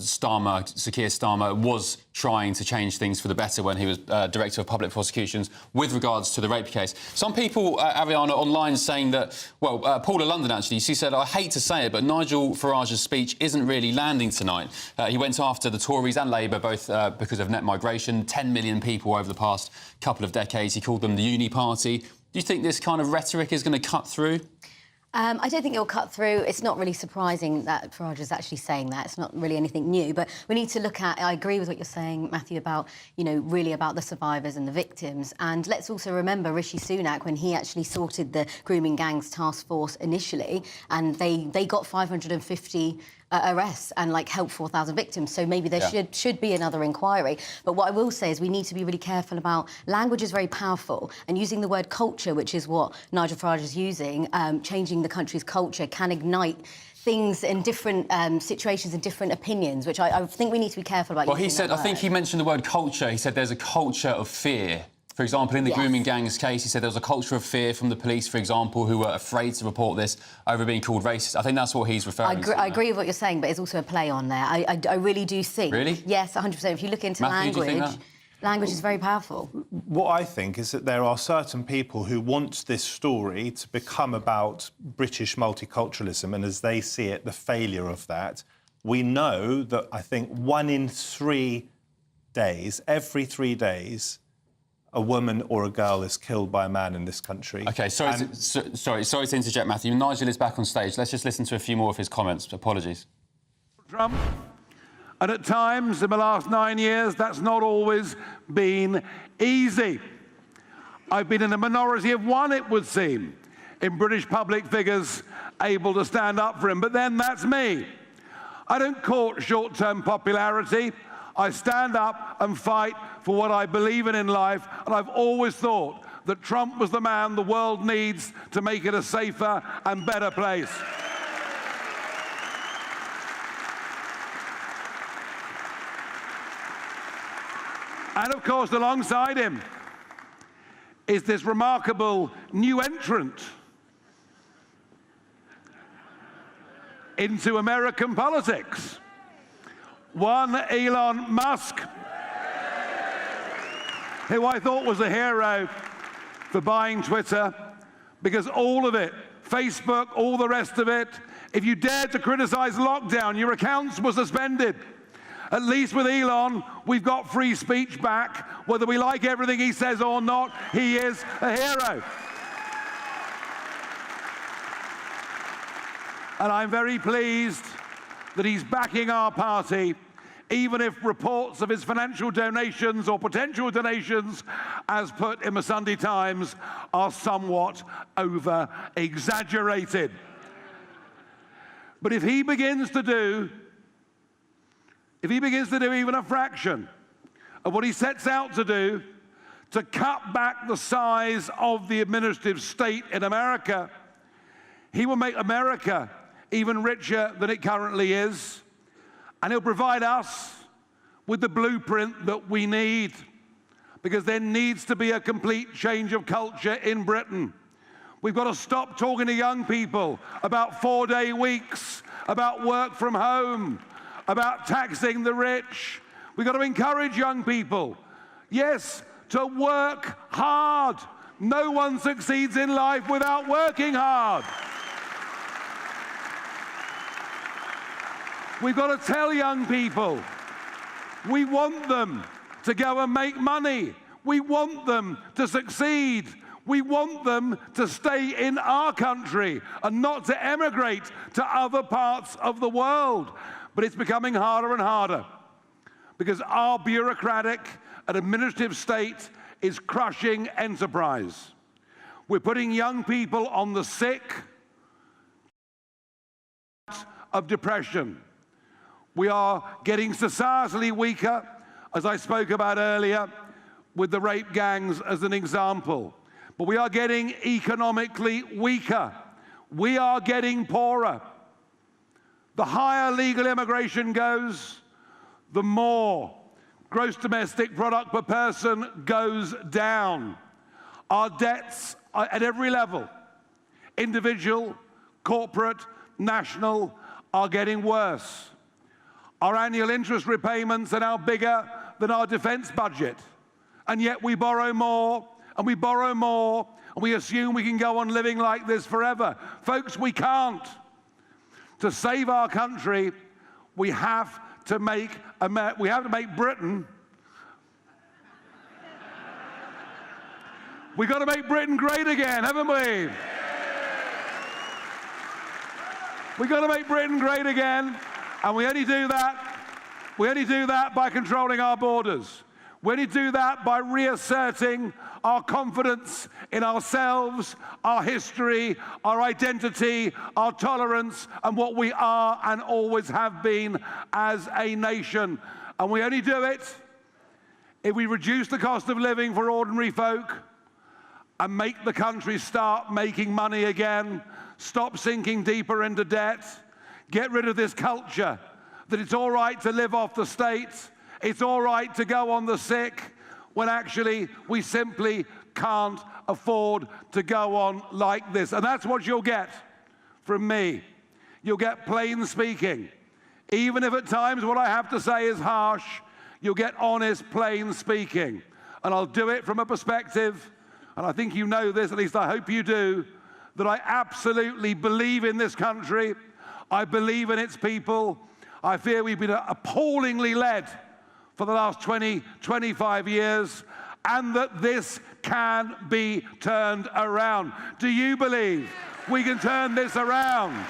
Sir Keir Starmer was trying to change things for the better when he was Director of Public Prosecutions with regards to the rape case. Some people, Ariana, online saying that, well, Paula London actually, she said, I hate to say it, but Nigel Farage's speech isn't really landing tonight. He went after the Tories and Labour, both because of net migration, 10 million people over the past couple of decades. He called them the uni party. Do you think this kind of rhetoric is going to cut through? I don't think it will cut through. It's not really surprising that Farage is actually saying that. It's not really anything new. But we need to look at, I agree with what you're saying, Matthew, about, you know, really about the survivors and the victims. And let's also remember Rishi Sunak, when he actually sorted the grooming gangs task force initially, and they got 550 arrests and helped 4,000 victims. So maybe there should be another inquiry. But what I will say is we need to be really careful about language is very powerful, and using the word culture, which is what Nigel Farage is using, changing the country's culture can ignite things in different situations and different opinions, which I think we need to be careful about. Well, he said, I think he mentioned the word culture. He said there's a culture of fear. For example, in the grooming gangs case, he said there was a culture of fear from the police, for example, who were afraid to report this over being called racist. I think that's what he's referring to. I agree with what you're saying, but there's also a play on there. I really do think... Really? Yes, 100%. If you look into language, language is very powerful. What I think is that there are certain people who want this story to become about British multiculturalism, and as they see it, the failure of that. We know that, I think, 1 in 3 days, every 3 days, a woman or a girl is killed by a man in this country. OK, sorry to interject, Matthew. Nigel is back on stage. Let's just listen to a few more of his comments. Apologies. Trump, and at times in the last 9 years, that's not always been easy. I've been in a minority of one, it would seem, in British public figures able to stand up for him. But then that's me. I don't court short-term popularity. I stand up and fight for what I believe in life, and I've always thought that Trump was the man the world needs to make it a safer and better place. And of course, alongside him is this remarkable new entrant into American politics. One, Elon Musk, who I thought was a hero for buying Twitter, because all of it, Facebook, all the rest of it, if you dared to criticize lockdown, your accounts were suspended. At least with Elon, we've got free speech back. Whether we like everything he says or not, he is a hero. And I'm very pleased that he's backing our party, even if reports of his financial donations or potential donations, as put in the Sunday Times, are somewhat over-exaggerated. But if he begins to do even a fraction of what he sets out to do, to cut back the size of the administrative state in America, he will make America even richer than it currently is, and he'll provide us with the blueprint that we need, because there needs to be a complete change of culture in Britain. We've got to stop talking to young people about 4-day weeks, about work from home, about taxing the rich. We've got to encourage young people, yes, to work hard. No one succeeds in life without working hard. We've got to tell young people, we want them to go and make money. We want them to succeed. We want them to stay in our country and not to emigrate to other parts of the world. But it's becoming harder and harder. because our bureaucratic and administrative state is crushing enterprise. We're putting young people on the sick of depression. We are getting societally weaker, as I spoke about earlier, with the rape gangs as an example. But we are getting economically weaker. We are getting poorer. The higher legal immigration goes, the more gross domestic product per person goes down. Our debts are at every level, individual, corporate, national, are getting worse. Our annual interest repayments are now bigger than our defense budget. And yet we borrow more, and we borrow more, and we assume we can go on living like this forever. Folks, we can't. To save our country, we have to make Britain. We've got to make Britain great again, haven't we? We've got to make Britain great again, and we only do that by controlling our borders. We only do that by reasserting our confidence in ourselves, our history, our identity, our tolerance, and what we are and always have been as a nation. And we only do it if we reduce the cost of living for ordinary folk and make the country start making money again, stop sinking deeper into debt, get rid of this culture that it's all right to live off the state, it's all right to go on the sick, when actually we simply can't afford to go on like this. And that's what you'll get from me. You'll get plain speaking. Even if at times what I have to say is harsh, you'll get honest, plain speaking. And I'll do it from a perspective, and I think you know this, at least I hope you do, that I absolutely believe in this country. I believe in its people. I fear we've been appallingly led for the last 20, 25 years, and that this can be turned around. Do you believe we can turn this around?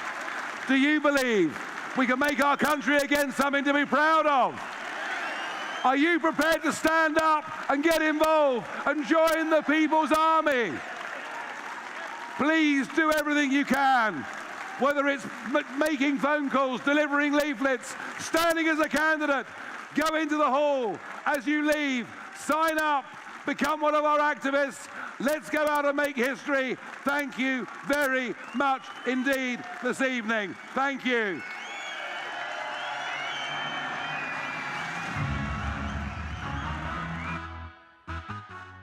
Do you believe we can make our country again something to be proud of? Are you prepared to stand up and get involved and join the People's Army? Please do everything you can, whether it's making phone calls, delivering leaflets, standing as a candidate. Go into the hall as you leave, sign up, become one of our activists. Let's go out and make history. Thank you very much indeed this evening. Thank you.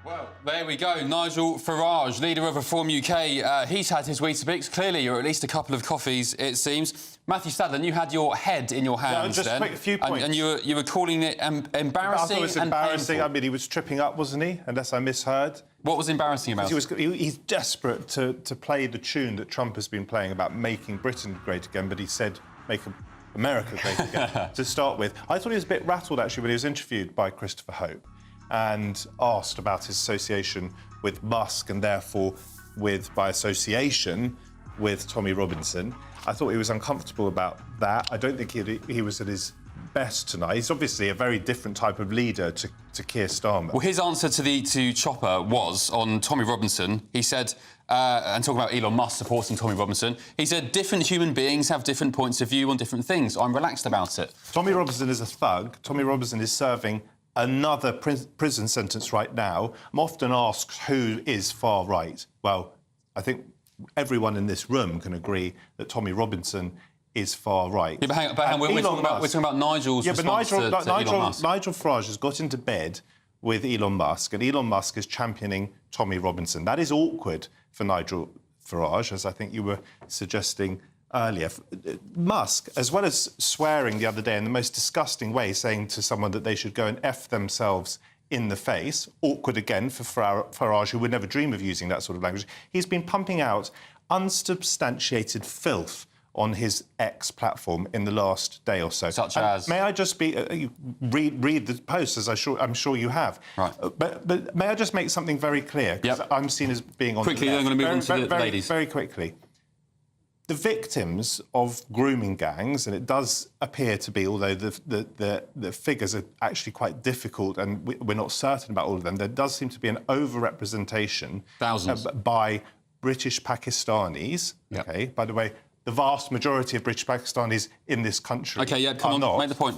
Well, there we go. Nigel Farage, leader of Reform UK. He's had his Weetabix, clearly, or at least a couple of coffees, it seems. Matthew Stadler, you had your head in your hands just then. a few points. And you were calling it embarrassing. I thought it was embarrassing. And I mean, he was tripping up, wasn't he? Unless I misheard. What was embarrassing about it? He's desperate to play the tune that Trump has been playing about making Britain great again, but he said make America great again to start with. I thought he was a bit rattled, actually, when he was interviewed by Christopher Hope and asked about his association with Musk and therefore by association with Tommy Robinson. I thought he was uncomfortable about that. I don't think he was at his best tonight. He's obviously a very different type of leader to Keir Starmer. Well, his answer to Chopper was on Tommy Robinson. He said, and talking about Elon Musk supporting Tommy Robinson, he said, different human beings have different points of view on different things. I'm relaxed about it. Tommy Robinson is a thug. Tommy Robinson is serving another prison sentence right now. I'm often asked who is far right. Well, I think everyone in this room can agree that Tommy Robinson is far right. Yeah, but hang on, we're talking about Nigel's response to Elon Musk. Nigel Farage has got into bed with Elon Musk, and Elon Musk is championing Tommy Robinson. That is awkward for Nigel Farage, as I think you were suggesting earlier. Musk, as well as swearing the other day in the most disgusting way, saying to someone that they should go and F themselves in the face, awkward again for Farage, who would never dream of using that sort of language, he's been pumping out unsubstantiated filth on his X platform in the last day or so. Such as? May I just read the post, as I'm sure you have. Right. But may I just make something very clear? Because I'm seen as being on quickly, the I'm going to move on to the ladies. Very quickly. The victims of grooming gangs, and it does appear to be, although the figures are actually quite difficult and we're not certain about all of them, there does seem to be an over-representation by British Pakistanis. Yep. OK, by the way, the vast majority of British Pakistanis in this country come on, not. make the point.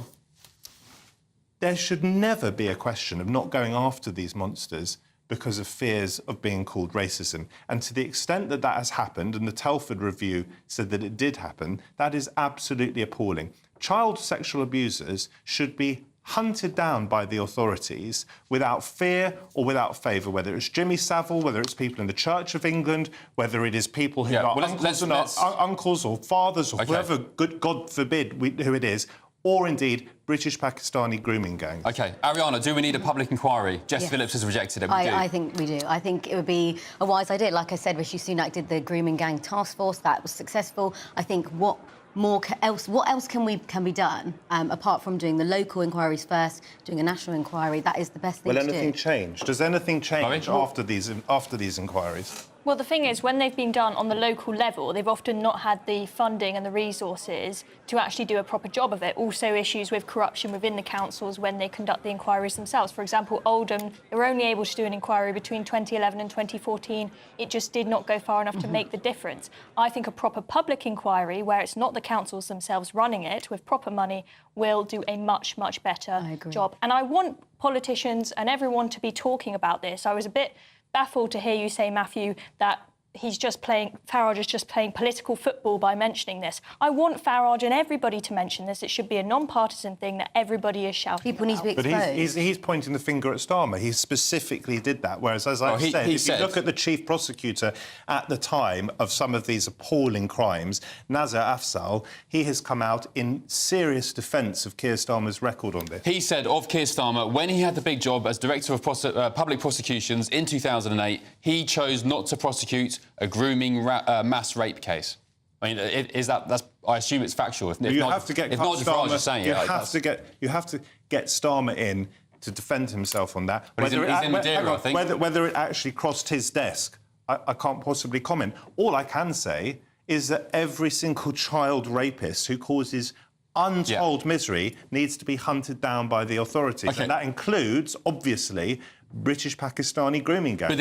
There should never be a question of not going after these monsters because of fears of being called racism. And to the extent that that has happened, and the Telford Review said that it did happen, that is absolutely appalling. Child sexual abusers should be hunted down by the authorities without fear or without favour, whether it's Jimmy Savile, whether it's people in the Church of England, whether it is people who are uncles or fathers or whoever, God forbid who it is, or indeed British Pakistani grooming gangs. OK, Ariana, do we need a public inquiry? Jess Phillips has rejected it. I think we do. I think it would be a wise idea. Like I said, Rishi Sunak did the grooming gang task force. That was successful. I think what else can be done apart from doing the local inquiries first, doing a national inquiry? That is the best thing to do. Will anything change? Does anything change after these inquiries? Well, the thing is, when they've been done on the local level, they've often not had the funding and the resources to actually do a proper job of it. Also, issues with corruption within the councils when they conduct the inquiries themselves. For example, Oldham, they were only able to do an inquiry between 2011 and 2014. It just did not go far enough to make the difference. I think a proper public inquiry, where it's not the councils themselves running it, with proper money, will do a much, much better job. And I want politicians and everyone to be talking about this. I was a bit baffled to hear you say, Matthew, that Farage is just playing political football by mentioning this. I want Farage and everybody to mention this. It should be a non-partisan thing that everybody is shouting People need to be exposed. But he's pointing the finger at Starmer. He specifically did that. Whereas, as I said, if you look at the chief prosecutor at the time of some of these appalling crimes, Nazir Afzal, he has come out in serious defence of Keir Starmer's record on this. He said of Keir Starmer, when he had the big job as Director of Public Prosecutions in 2008, he chose not to prosecute a grooming mass rape case. I mean, I assume it's factual. You have to get Starmer in to defend himself on that. But Whether it actually crossed his desk, I can't possibly comment. All I can say is that every single child rapist who causes untold misery needs to be hunted down by the authorities. And that includes, obviously, British Pakistani grooming gangs. But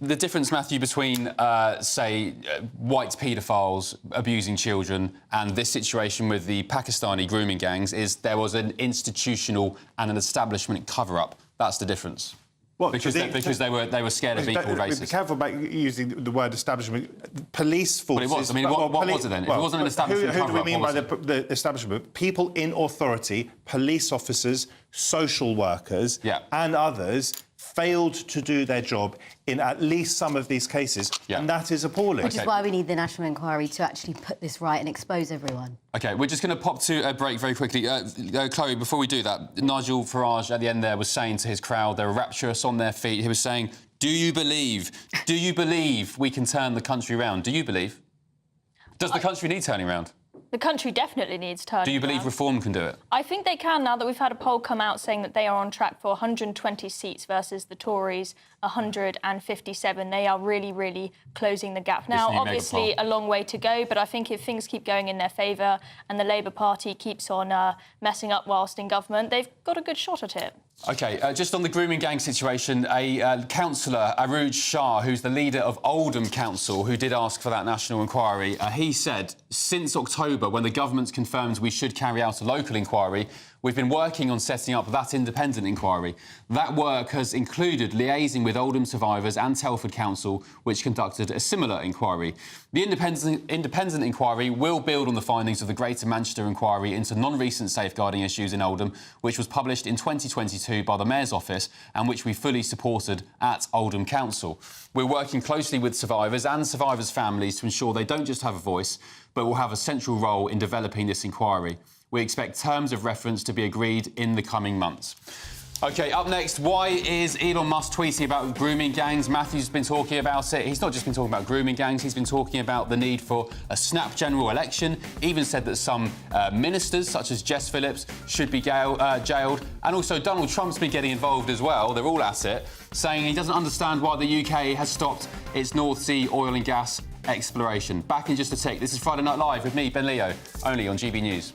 the difference, Matthew, between, white paedophiles abusing children and this situation with the Pakistani grooming gangs is there was an institutional and an establishment cover-up. That's the difference. What? Because they were scared of being called racist. Be careful about using the word establishment. Police forces. But it was. I mean, what was it then? If it wasn't an establishment who do we mean by the establishment? People in authority, police officers, social workers, and others failed to do their job in at least some of these cases, and that is appalling. Which is why we need the national inquiry to actually put this right and expose everyone. OK, we're just going to pop to a break very quickly. Chloe, before we do that, Nigel Farage at the end there was saying to his crowd, they were rapturous on their feet. He was saying, do you believe we can turn the country around? Do you believe? Does the country need turning around? The country definitely needs turning around. Do you believe reform can do it? I think they can, now that we've had a poll come out saying that they are on track for 120 seats versus the Tories' 157. They are really, really closing the gap. Now, obviously, a long way to go, but I think if things keep going in their favour and the Labour Party keeps on messing up whilst in government, they've got a good shot at it. OK, just on the grooming gang situation, a councillor, Arooj Shah, who's the leader of Oldham Council, who did ask for that national inquiry, he said, since October, when the government's confirmed we should carry out a local inquiry, we've been working on setting up that independent inquiry. That work has included liaising with Oldham survivors and Telford Council, which conducted a similar inquiry. The independent inquiry will build on the findings of the Greater Manchester inquiry into non-recent safeguarding issues in Oldham, which was published in 2022 by the Mayor's Office and which we fully supported at Oldham Council. We're working closely with survivors and survivors' families to ensure they don't just have a voice, but will have a central role in developing this inquiry. We expect terms of reference to be agreed in the coming months. OK, up next, why is Elon Musk tweeting about grooming gangs? Matthew's been talking about it. He's not just been talking about grooming gangs, he's been talking about the need for a snap general election, even said that some ministers, such as Jess Phillips, should be jailed. And also Donald Trump's been getting involved as well, they're all at it, saying he doesn't understand why the UK has stopped its North Sea oil and gas exploration. Back in just a tick. This is Friday Night Live with me, Ben Leo, only on GB News.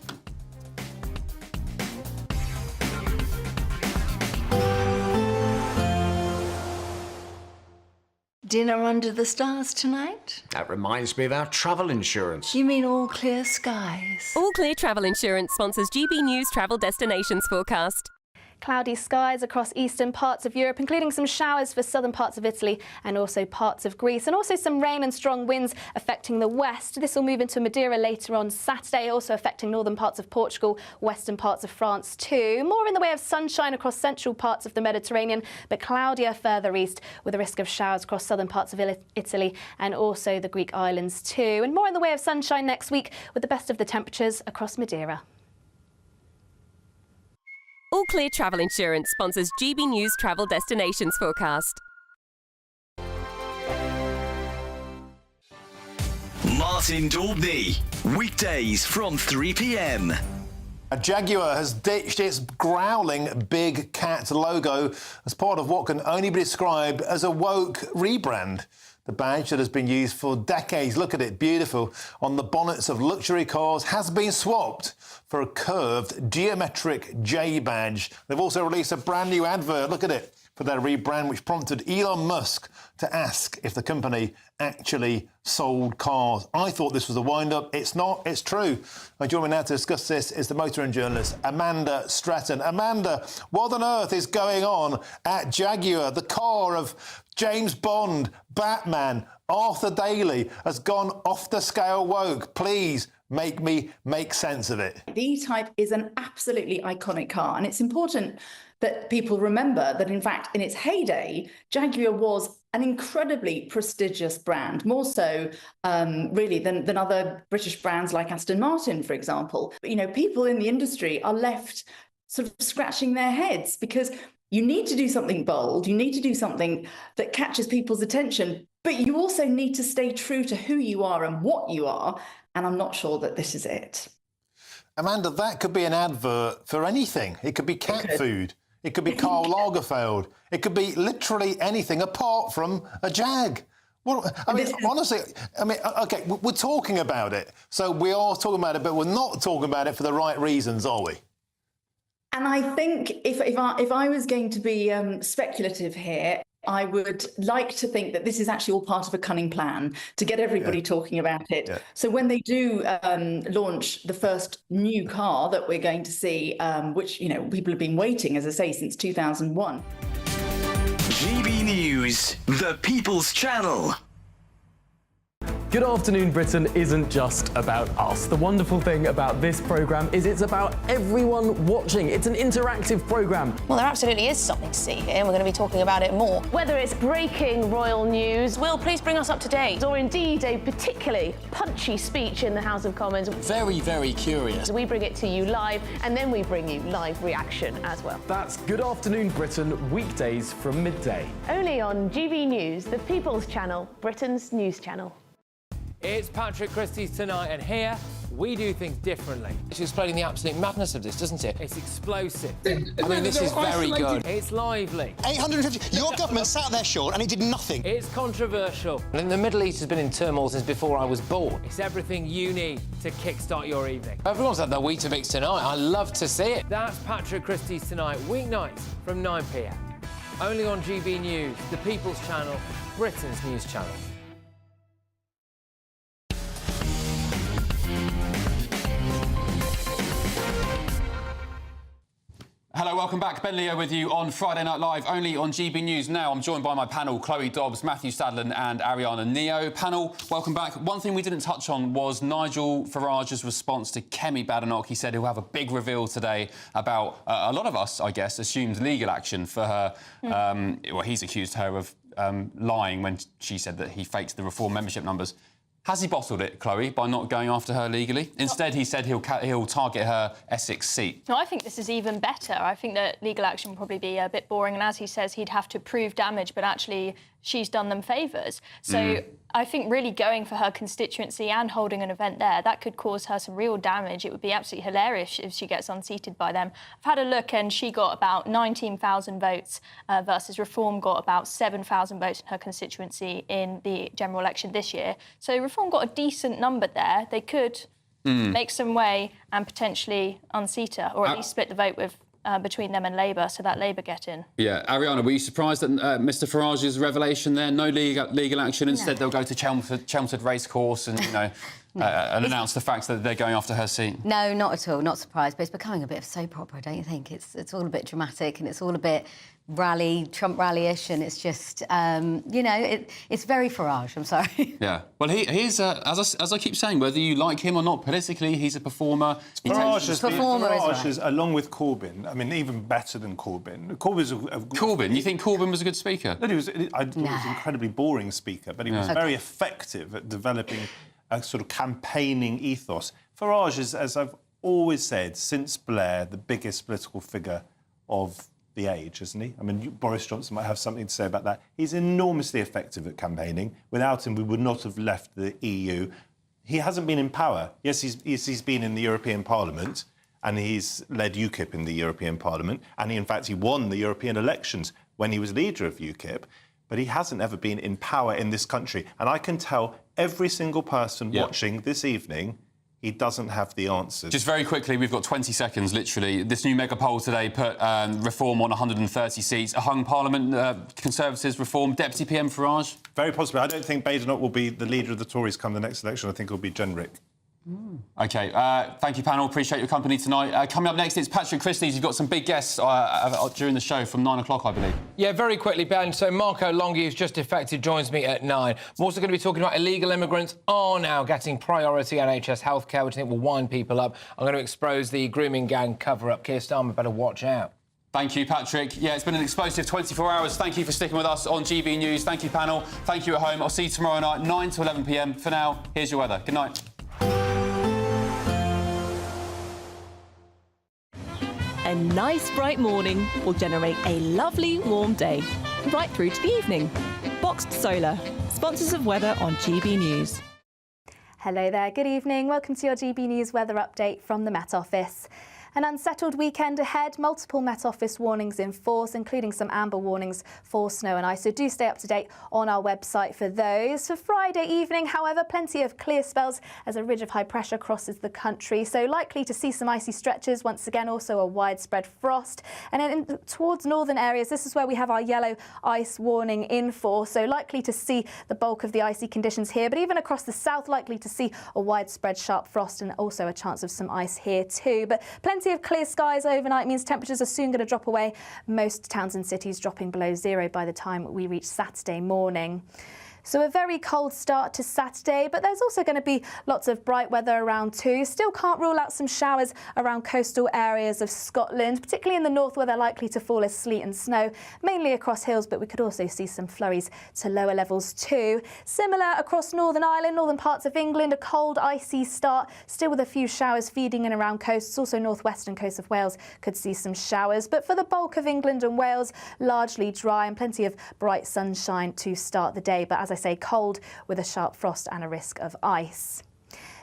Dinner under the stars tonight? That reminds me of our travel insurance. You mean All Clear Skies? All Clear Travel Insurance sponsors GB News travel destinations forecast. Cloudy skies across eastern parts of Europe, including some showers for southern parts of Italy and also parts of Greece, and also some rain and strong winds affecting the west. This will move into Madeira later on Saturday, also affecting northern parts of Portugal, western parts of France too. More in the way of sunshine across central parts of the Mediterranean, but cloudier further east, with a risk of showers across southern parts of Italy and also the Greek islands too. And more in the way of sunshine next week, with the best of the temperatures across Madeira. All Clear Travel Insurance sponsors GB News travel destinations forecast. Martin Daubney, weekdays from 3 p.m. A Jaguar has ditched its growling big cat logo as part of what can only be described as a woke rebrand. The badge that has been used for decades, look at it, beautiful, on the bonnets of luxury cars has been swapped for a curved geometric J badge. They've also released a brand new advert, look at it, for their rebrand, which prompted Elon Musk to ask if the company actually sold cars. I thought this was a wind-up. It's not, it's true. Joining me now to discuss this is the motoring journalist Amanda Stratton. Amanda, what on earth is going on at Jaguar? The car of James Bond, Batman, Arthur Daley has gone off the scale woke. Please make me make sense of it. The E-Type is an absolutely iconic car, and it's important that people remember that, in fact, in its heyday, Jaguar was an incredibly prestigious brand, more so really than other British brands like Aston Martin, for example. But, you know, people in the industry are left sort of scratching their heads because you need to do something bold, you need to do something that catches people's attention, but you also need to stay true to who you are and what you are, and I'm not sure that this is it. Amanda, that could be an advert for anything. It could be cat food. It could be Karl Lagerfeld. It could be literally anything apart from a Jag. Well, I mean, honestly, I mean, OK, we're talking about it. So we are talking about it, but we're not talking about it for the right reasons, are we? And I think if I was going to be speculative here, I would like to think that this is actually all part of a cunning plan to get everybody talking about it. Yeah. So when they do launch the first new car that we're going to see, which, you know, people have been waiting, as I say, since 2001. GB News, the People's Channel. Good Afternoon Britain isn't just about us. The wonderful thing about this programme is it's about everyone watching. It's an interactive programme. Well, there absolutely is something to see here, and we're going to be talking about it more. Whether it's breaking royal news, Will, please bring us up to date. Or indeed a particularly punchy speech in the House of Commons. Very, very curious. We bring it to you live, and then we bring you live reaction as well. That's Good Afternoon Britain, weekdays from midday. Only on GB News, the People's Channel, Britain's news channel. It's Patrick Christie's Tonight, and here we do things differently. It's explaining the absolute madness of this, doesn't it? It's explosive. I mean, this is very good. It's lively. 850. Your government sat there, Sean, and it did nothing. It's controversial. And the Middle East has been in turmoil since before I was born. It's everything you need to kickstart your evening. Everyone's had their Weetabix tonight. I love to see it. That's Patrick Christie's Tonight, weeknights from 9 p.m. Only on GB News, the People's Channel, Britain's news channel. Hello, welcome back. Ben Leo with you on Friday Night Live, only on GB News. Now, I'm joined by my panel, Chloe Dobbs, Matthew Stadlen and Ariana Neo. Panel, welcome back. One thing we didn't touch on was Nigel Farage's response to Kemi Badenoch. He said he'll have a big reveal today about, a lot of us, I guess, assumed legal action for her. Well, he's accused her of lying when she said that he faked the Reform membership numbers. Has he bottled it, Chloe, by not going after her legally? Instead, he said he'll target her Essex seat. No, I think this is even better. I think that legal action will probably be a bit boring, and as he says, he'd have to prove damage, but actually she's done them favours. So I think really going for her constituency and holding an event there, that could cause her some real damage. It would be absolutely hilarious if she gets unseated by them. I've had a look and she got about 19,000 votes versus Reform got about 7,000 votes in her constituency in the general election this year. So Reform got a decent number there. They could make some way and potentially unseat her, or at least split the vote with between them and Labour, so that Labour get in. Yeah, Ariana, were you surprised at Mr Farage's revelation there? No legal action. Instead, they'll go to Chelmsford Racecourse and, and announce the fact that they're going after her seat. No, not at all. Not surprised. But it's becoming a bit of soap opera, don't you think? It's all a bit dramatic and it's all a bit Trump rally-ish, and it's just, it's very Farage, I'm sorry. Yeah. Well, he's, as I keep saying, whether you like him or not politically, he's a performer. Farage is, along with Corbyn, I mean, even better than Corbyn. Corbyn? You think Corbyn was a good speaker? No, he was an incredibly boring speaker, but he was very effective at developing a sort of campaigning ethos. Farage is, as I've always said, since Blair, the biggest political figure of the age, isn't he? I mean, Boris Johnson might have something to say about that. He's enormously effective at campaigning. Without him, we would not have left the EU. He hasn't been in power. Yes, he's been in the European Parliament, and he's led UKIP in the European Parliament, and in fact, he won the European elections when he was leader of UKIP, but he hasn't ever been in power in this country. And I can tell every single person watching this evening, he doesn't have the answers. Just very quickly, we've got 20 seconds, literally. This new mega poll today put Reform on 130 seats. A hung Parliament, Conservatives, Reform, Deputy PM Farage? Very possibly. I don't think Badenoch will be the leader of the Tories come the next election. I think it'll be Jenrick. OK, thank you, panel. Appreciate your company tonight. Coming up next, it's Patrick Christie's. You've got some big guests during the show from 9 o'clock, I believe. Yeah, very quickly, Ben. So Marco Longhi, who's just defected, joins me at 9. I'm also going to be talking about illegal immigrants are now getting priority NHS healthcare, which I think will wind people up. I'm going to expose the grooming gang cover-up. Keir Starmer better watch out. Thank you, Patrick. Yeah, it's been an explosive 24 hours. Thank you for sticking with us on GB News. Thank you, panel. Thank you at home. I'll see you tomorrow night, 9 to 11 p.m. For now, here's your weather. Good night. A nice bright morning will generate a lovely warm day, right through to the evening. Boxed Solar, sponsors of weather on GB News. Hello there, good evening. Welcome to your GB News weather update from the Met Office. An unsettled weekend ahead, multiple Met Office warnings in force, including some amber warnings for snow and ice. So do stay up to date on our website for those. For Friday evening, however, plenty of clear spells as a ridge of high pressure crosses the country. So likely to see some icy stretches. Once again, also a widespread frost. And then towards northern areas, this is where we have our yellow ice warning in force. So likely to see the bulk of the icy conditions here. But even across the south, likely to see a widespread sharp frost and also a chance of some ice here too. But plenty of clear skies overnight means temperatures are soon going to drop away. Most towns and cities dropping below zero by the time we reach Saturday morning. So a very cold start to Saturday, but there's also going to be lots of bright weather around too. Still can't rule out some showers around coastal areas of Scotland, particularly in the north where they're likely to fall as sleet and snow, mainly across hills, but we could also see some flurries to lower levels too. Similar across Northern Ireland, northern parts of England, a cold, icy start, still with a few showers feeding in around coasts. Also northwestern coast of Wales could see some showers, but for the bulk of England and Wales, largely dry and plenty of bright sunshine to start the day. But as I say, cold with a sharp frost and a risk of ice.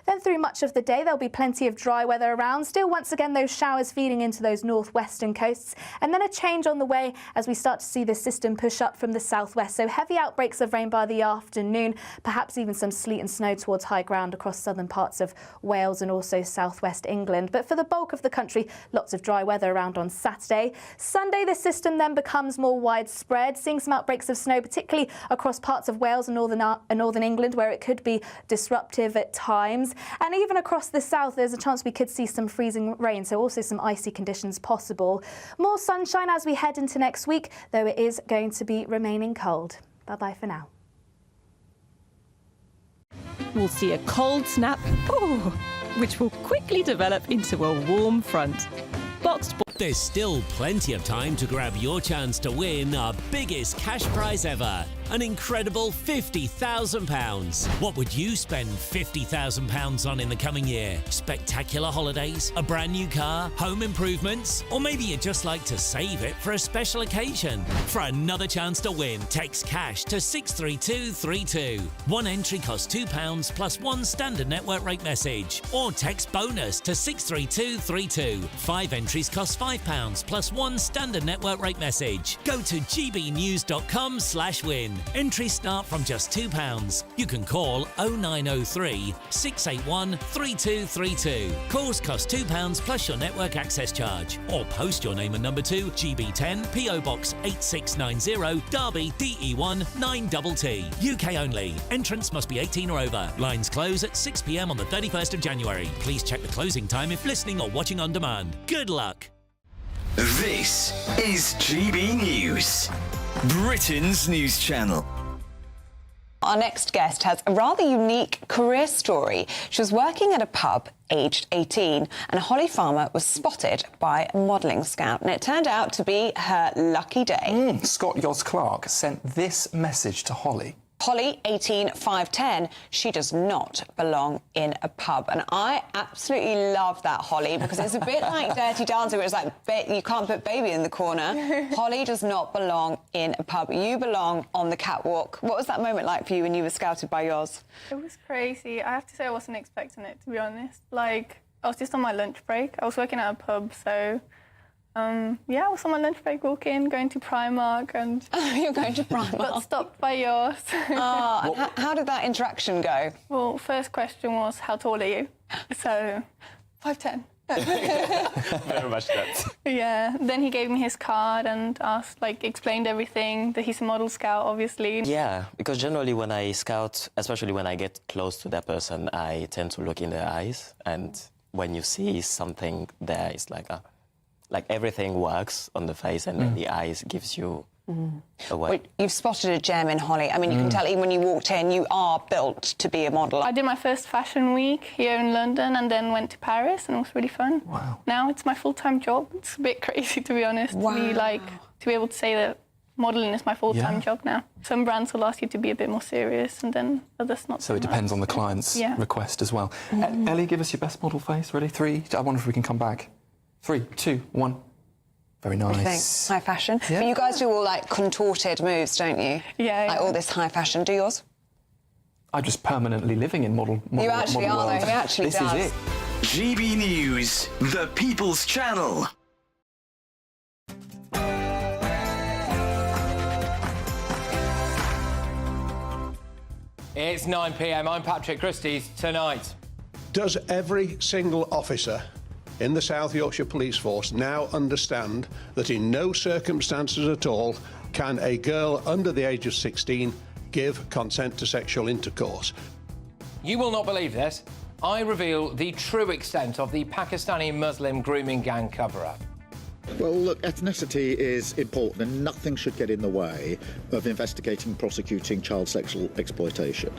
Then through much of the day, there'll be plenty of dry weather around. Still, once again, those showers feeding into those northwestern coasts. And then a change on the way as we start to see the system push up from the southwest. So heavy outbreaks of rain by the afternoon, perhaps even some sleet and snow towards high ground across southern parts of Wales and also southwest England. But for the bulk of the country, lots of dry weather around on Saturday. Sunday, the system then becomes more widespread, seeing some outbreaks of snow, particularly across parts of Wales and northern England, where it could be disruptive at times. And even across the south, there's a chance we could see some freezing rain, so also some icy conditions possible. More sunshine as we head into next week, though it is going to be remaining cold. Bye-bye for now. We'll see a cold snap, which will quickly develop into a warm front. Boxed. There's still plenty of time to grab your chance to win our biggest cash prize ever. An incredible £50,000. What would you spend £50,000 on in the coming year? Spectacular holidays, a brand new car, home improvements, or maybe you'd just like to save it for a special occasion. For another chance to win, text cash to 63232. One entry costs £2 plus one standard network rate message, or text bonus to 63232. 5 entries cost £5 plus one standard network rate message. Go to gbnews.com/win. Entries start from just £2. You can call 0903 681 3232. Calls cost £2 plus your network access charge. Or post your name and number to GB10 PO Box 8690 Derby DE1 9TT. UK only. Entrance must be 18 or over. Lines close at 6 p.m. on the 31st of January. Please check the closing time if listening or watching on demand. Good luck. This is GB News, Britain's news channel. Our next guest has a rather unique career story. She was working at a pub aged 18 and Holly Farmer was spotted by a modelling scout and it turned out to be her lucky day. Scott Yos-Clark sent this message to Holly. Holly, 18, 5'10", she does not belong in a pub. And I absolutely love that, Holly, because it's a bit like Dirty Dancing, where it's like, you can't put baby in the corner. Holly does not belong in a pub. You belong on the catwalk. What was that moment like for you when you were scouted by yours? It was crazy. I have to say I wasn't expecting it, to be honest. Like, I was just on my lunch break. I was working at a pub, so... yeah, I was on my lunch break walking, going to Primark and... You're going to Primark? Got stopped by yours. How did that interaction go? Well, first question was, how tall are you? So, 5'10". Very much that. Yeah, then he gave me his card and asked, explained everything, that he's a model scout, obviously. Yeah, because generally when I scout, especially when I get close to that person, I tend to look in their eyes, and when you see something there, it's like everything works on the face, and then the eyes gives you away. Well, you've spotted a gem in Holly. I mean, you can tell even when you walked in, you are built to be a model. I did my first fashion week here in London and then went to Paris, and it was really fun. Wow. Now it's my full-time job. It's a bit crazy, to be honest, to me, to be able to say that modelling is my full-time job now. Some brands will ask you to be a bit more serious, and then others not So it depends on the client's request as well. Ellie, give us your best model face, ready? 3, I wonder if we can come back. 3, 2, 1. Very nice. High fashion. Yeah. But you guys do all contorted moves, don't you? Yeah. All this high fashion. Do yours? I'm just permanently living in model You actually model are, world. though. He actually this does. Is it. GB News, the People's Channel. It's 9 p.m. I'm Patrick Christie's. Tonight. Does every single officer in the South Yorkshire Police Force now understand that in no circumstances at all can a girl under the age of 16 give consent to sexual intercourse? You will not believe this. I reveal the true extent of the Pakistani Muslim grooming gang cover-up. Well, look, ethnicity is important and nothing should get in the way of investigating and prosecuting child sexual exploitation.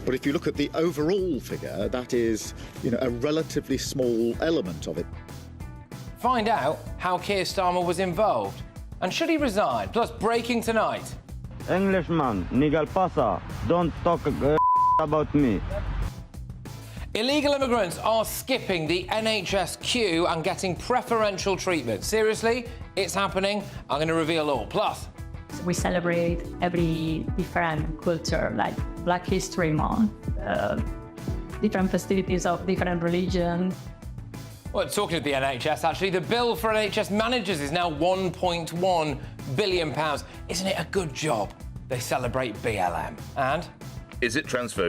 But if you look at the overall figure, that is, a relatively small element of it. Find out how Keir Starmer was involved. And should he resign? Plus, breaking tonight. Englishman, Nigel Farage, don't talk about me. Illegal immigrants are skipping the NHS queue and getting preferential treatment. Seriously, it's happening. I'm going to reveal all. Plus, we celebrate every different culture, like Black History Month, different festivities of different religions. well, talking of the NHS, actually, the bill for NHS managers is now £1.1 billion. Isn't it a good job? They celebrate BLM. And? Is it transphobic?